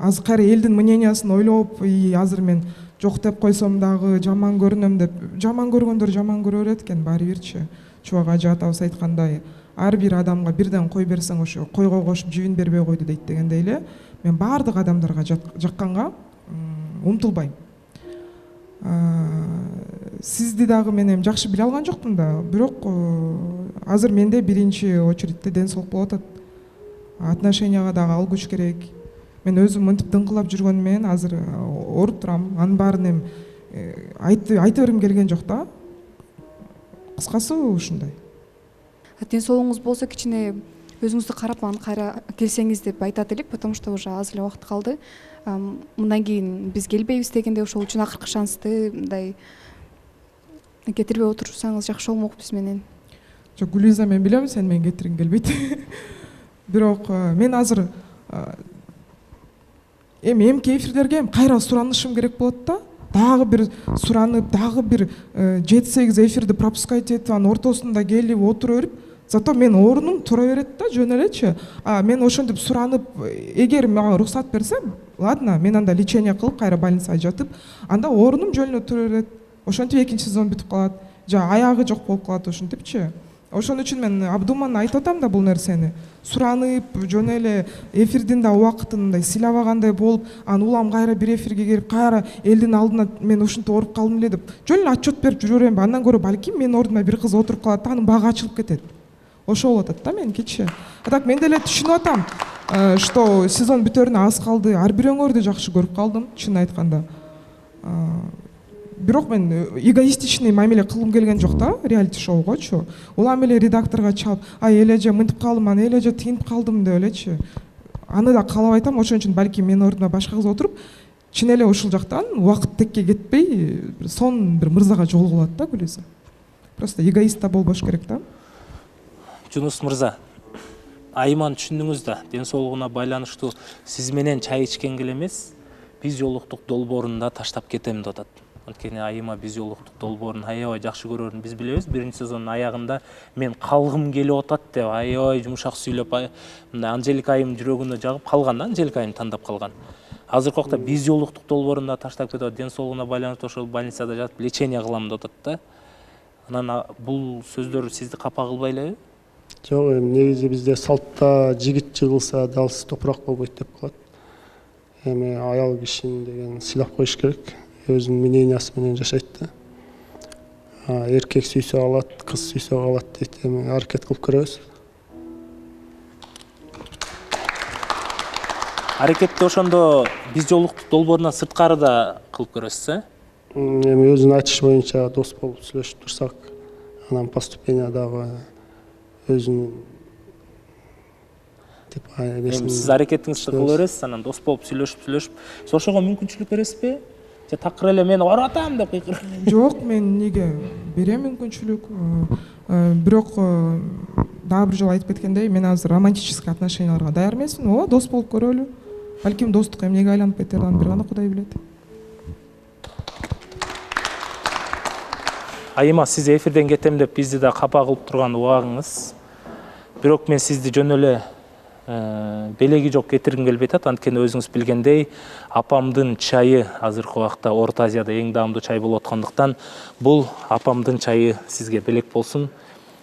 азыр кайра элдин мнениясын ойлоп, азыр мен жок деп койсом дагы жаман көрүнөм деп, жаман көргөндөр жаман көрө берет экен баары бирчи. Чубак ажы атабыз айткандай, ар бир адамга бирден кой берсең ошо койго кошуп жибин бербей койду дейт дегендей эле, мен баардык адамдарга жакканга умтулбайм. Сизди дагы мен эми жакшы биле алган жокмун да, бирок азыр менде биринчи очередте ден соолук болуп атат. Отношенияга дагы ал күч керек. Мен өзүм мынтип дыңкылап жүргөнүм менен азыр ооруп турам. Анын баарын эми айта бергим келген жок да. Кыскасы ушундай. Ден соолугуңуз болсо кичине өзүңүздү карап анан кайра келсеңиз деп айтат элек, потому что уже аз эле убакыт калды. Мындан кийин биз келбейбиз дегенде ошол үчүн акыркы шансты мындай кетирбей отурсаңыз жакшы болмок биз менен. Жок, Гүлиза, мен билем сен менин кетиргиң келбейт. Бирок мен азыр эмки эфирлерге кайра суранышым керек болот да. Дагы бир суранып, дагы бир 7-8 эфирди пропускать этип, анын ортосунда келип отура берип, зато мен орунум тура берет да, жөн элечи. Мен ошентип суранып, эгер мага уруксат берсем, ладно, мен анда лечение кылып, кайра больницага жатып, анда орунум жөн эле тура берет. Ошентип экинчи сезон бүтүп калат, же аягы жок болуп калат ошентипчи. Ошон үчүн мен абдуман айтып атам да бул нерсени. Суранып, жөн эле эфирдин да убакытын мындай сыйлабагандай болуп, анан улам кайра бир эфирге келип, кайра элдин алдына мен ушинтип ооруп калдым эле деп, жөн эле отчет берип жүрө берем. Андан көрө балким менин ордума бир кыз отуруп калат да, анын багы ачылып кетет. Ошо болуп атат да меникичи. Так мен деле түшүнүп атам. что сезон бүтөрүнө аз калды. Ар бирөөңөрдү жакшы көрүп калдым, чын айтканда. Бирок мен эгоистичный мамиле кылгым келген жок да реалити шоугочу. Улам эле редакторго чалып, элеже мынтип калдым, аны элеже тигинтип калдым деп элечи. Аны да каалабай атам, ошон үчүн балким менин ордума башка кыз отуруп, чын эле ушул жактан убакыт текке кетпей, сонун бир мырзага жолугулат да Гүлиза. Просто эгоист да болбош керек да. Жунус мырза, Айыманы түшүндүңүз да, ден соолугуна байланыштуу сиз менен чай ичкенге эле эмес, биз жолуктук долбоорунда таштап кетем деп атат. Анткени Айыма биз жолуктук долбоорун аябай жакшы көрөрүн биз билебиз. Биринчи сезондун аягында мен калгым келип атат деп аябай жумшак сүйлөп, мындай Анжелика айым жүрөгүнө жагып калган да, Анжелика айым тандап калган. Азыркы убакта биз жолуктук долбоорунда таштап кетип атат, ден соолугуна байланыштуу ошол больницада жатып лечение кылам деп атат да. Анан бул сөздөр сизди капа кылбай элеби? Жок, негизи бизде салтта жигит жыгылса далсыз топурак болбойт деп калат. Эми аял кишини деген сыйлап коюш керек. Өзүнүн мнениясы менен жашайт да. Эркек сүйсө алат, кыз сүйсө калат дейт. Эми аракет кылып көрөбүз. Аракетти ошондо биз жолуктук долбоорунан сырткары да кылып көрөсүз, э? Эми өзүнүн айтышы боюнча дос болуп сүйлөшүп турсак, анан поступениядагы өзүнүн сиз аракетиңизди кыла бересиз, анан дос болуп сүйлөшүп, ошого мүмкүнчүлүк бересизби? Же такыр эле мен оруп атам деп кыйкырып? Жок, мен неге берем мүмкүнчүлүк. Бирок дагы бир жолу айтып кеткендей, мен азыр романтический отношенияларга даяр эмесмин. Ооба, дос болуп көрөлү. Балким достук эмнеге айланып кетер, аны бир гана Кудай билет. Айыма, сиз эфирден кетем деп бизди да капа кылып турган убагыңыз. Бирок мен сизди жөн эле белеги жок кетиргим келбей атат. Анткени өзүңүз билгендей, апамдын чайы азыркы убакта Орто Азияда эң даамдуу чай болуп аткандыктан, бул апамдын чайы сизге белек болсун.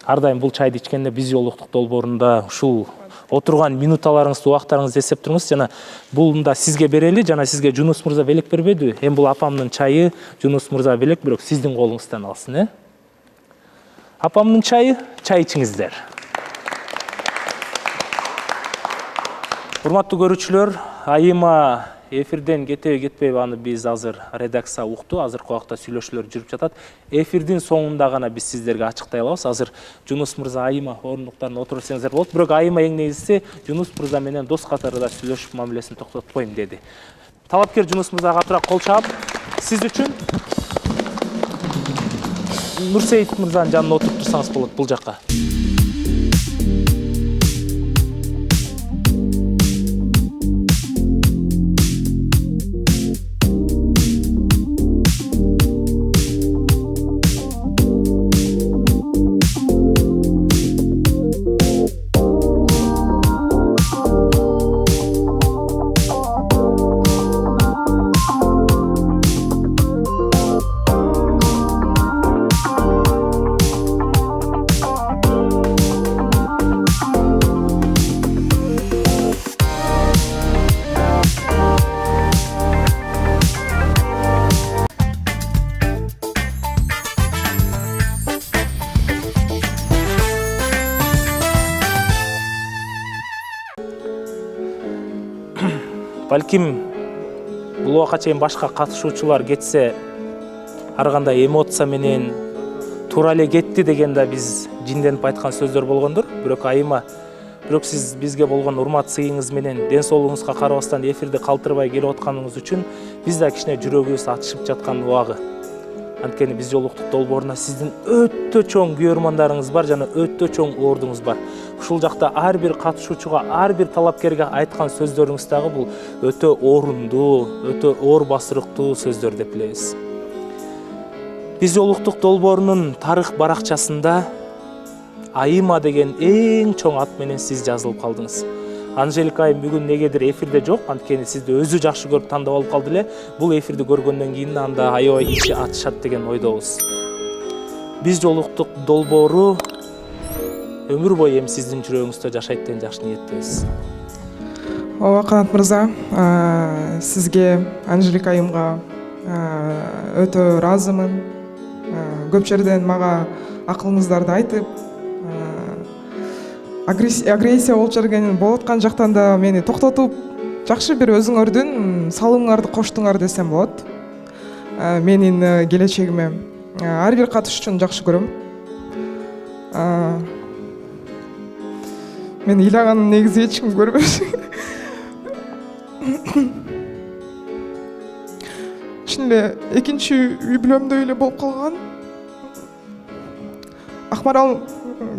Ар дайым бул чайды ичкенде биз жолуктук долбоорунда ушул отурган минуталарыңызды, убактарыңызды эсеп туруңуз. Жана бул да сизге берели, жана сизге Жунус мырза белек бербедиби? Эми бул апамдын чайы, Жунус мырза белек, бирок сиздин колуңуздан алсын, э? Апамдын чайы, чай ичиңиздер. Урматтуу көрүүчүлөр, Айыма эфирден кетеби кетпейби аны биз азыр редакция укту. Азыркы убакта сүйлөшүүлөр жүрүп жатат. Эфирдин соңунда гана биз сиздерге ачыктай алабыз. Азыр Жунус мырза, Айыма орындуктарына отурсаңыздар болот. Бирок Айыма эң негизгиси Жунус мырза менен дос катарында сүйлөшүп мамилесин токтотуп коеюн деди. Талапкер Жунус мырзага катыраак кол чаап, сиз үчүн Нурсейит мырзанын жанына отуруп турсаңыз болот бул жакка. Балким бул убакка чейин башка катышуучулар кетсе, ар кандай эмоция менен туура эле кетти деген да биз жинденип айткан сөздөр болгондур. Бирок Айыма, бирок сиз бизге болгон урмат сыйыңыз менен ден соолугуңузга карабастан эфирди калтырбай келип атканыңыз үчүн биз да кичине жүрөгүбүз атышып жаткан убагы. Анткени биз жолуктук долбооруна сиздин өтө чоң күйөрмандарыңыз бар жана өтө чоң ордуңуз бар. Ушул жакта ар бир катышуучуга, ар бир талапкерге айткан сөздөрүңүз дагы бул өтө орундуу, өтө оор басырыктуу сөздөр деп билебиз. Биз жолуктук долбоорунун тарых баракчасында Айыма деген эң чоң ат менен сиз жазылып калдыңыз. Анжелика айым бүгүн негедир эфирде жок, анткени сизди өзү жакшы көрүп тандап алып калды эле. Бул эфирди көргөндөн кийин анда аябай ичи атышат деген ойдобуз. Биз жолуктук долбоору өмүр бою эми сиздин жүрөгүңүздө жашайт деген жакшы ниеттебиз. Ооба, Канат мырза, сизге, Анжелика айымга өтө ыраазымын. Көп жерден мага акылыңыздарды айтып, агрессия болуп жүрген болуп аткан жактан да мени токтотуп жакшы бир өзүңөрдүн салымыңарды коштуңар десем болот. Менин келечегиме ар бир катышуучуну жакшы көрөм. Мен ыйлаганын негизи эч ким көрбөш. Чын эле экинчи үй бүлөмдө эле болуп калган. Акмарал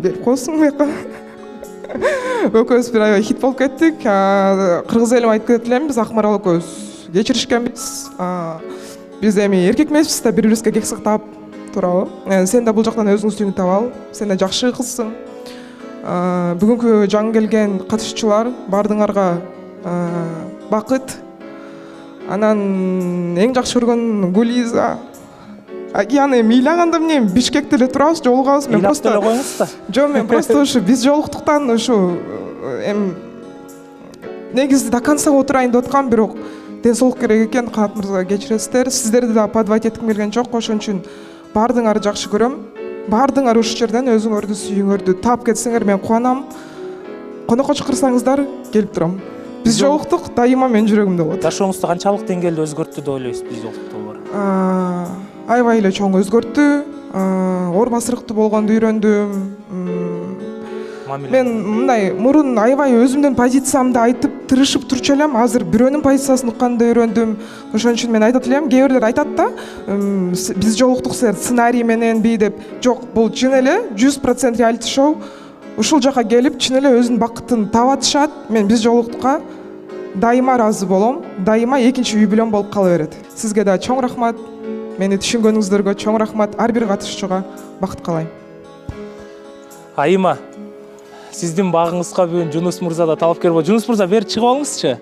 келип койсуң буяка. Экөөбүз бир аябай хит болуп кеттик. Кыргыз элим айтып кетет элем, биз Акмарал экөөбүз кечиришкенбиз. Биз эми эркек эмеспиз да, бири бирибизге кек сактап турабы. Сен да бул жактан өзүңдүн сүйүңдү таап ал. Сен да жакшы кызсың. Бүгүнкү жаңы келген катышуучулар баардыгыңарга бакыт. Анан эң жакшы көргөн Гулиза. Аны ыйлаганда эмне Бишкекте эле турабыз, жолугабыз. Мен просто ыйлап деле коюңуз да. Жок, мен просто ушу биз жолуктуктан ушу негизи до конца отурайын деп аткам, бирок ден соолук керек экен. Канат мырза, кечиресиздер. Сиздерди да подвать этким келген жок. Ошон үчүн баардыгыңарды жакшы көрөм. Баардыгыңар ушул жерден өзүңөрдү сүйүүңөрдү таап кетсеңер мен кубанам. Конокко чакырсаңыздар келип турам. Биз жолуктук, дайыма менин жүрөгүмдө болот. Жашооңузду канчалык деңгээлде өзгөрттү деп ойлойсуз биз жолуктук долбоор? Аябай эле чоң өзгөрттү. Оор басырыктуу болгонду үйрөндүм. Мен мындай мурун аябай өзүмдүн позициямды айтып тырышып турчу элем. Азыр бирөөнүн позициясын укканды үйрөндүм. Ошон үчүн мен айтат элем, кээ бирлер айтат да, биз жолуктук силер сценарий менен бий деп. Жок, бул чын эле 100% реалити шоу. Ушул жака келип чын эле өзүнүн бакытын таап атышат. Мен биз жолуктукка дайыма ыраазы болом. Дайыма экинчи үй бүлөм болуп кала берет. Сизге да чоң рахмат. Мени түшүнгөнүңүздөргө чоң рахмат. Ар бир катышуучуга бакыт каалайм. Айыма, сиздин багыңызга бүгүн Жунус мырза да талапкер болду. Жунус мырза, бери чыгып алыңызчы.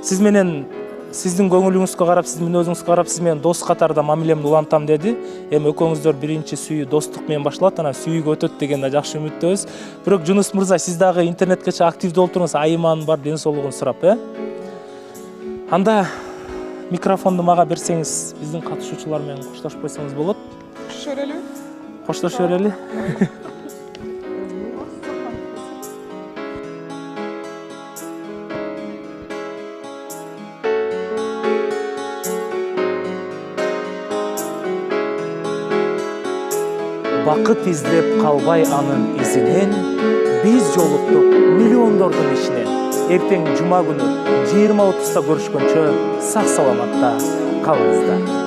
Сиз менен сиздин көңүлүңүзгө карап, сиздин мүнөзүңүзгө карап, сиз менен дос катарда мамилемди улантам деди. Эми экөөңүздөр биринчи сүйүү достук менен башталат, анан сүйүүгө өтөт деген да жакшы үмүттөбүз. Бирок Жунус мырза, сиз дагы интернетке активдүү болуп туруңуз, Айыманын бар ден соолугун сурап, Анда микрофонду мага берсеңиз, биздин катышуучулар менен коштошуп койсоңуз болот. Коштошо берели? Коштошо берели. Бакыт издеп калбай анын изинен, биз жолуктук миллиондордун ичинен. Эртең жума күнү 20:30 көрүшкөнчө сак саламатта калыңыздар.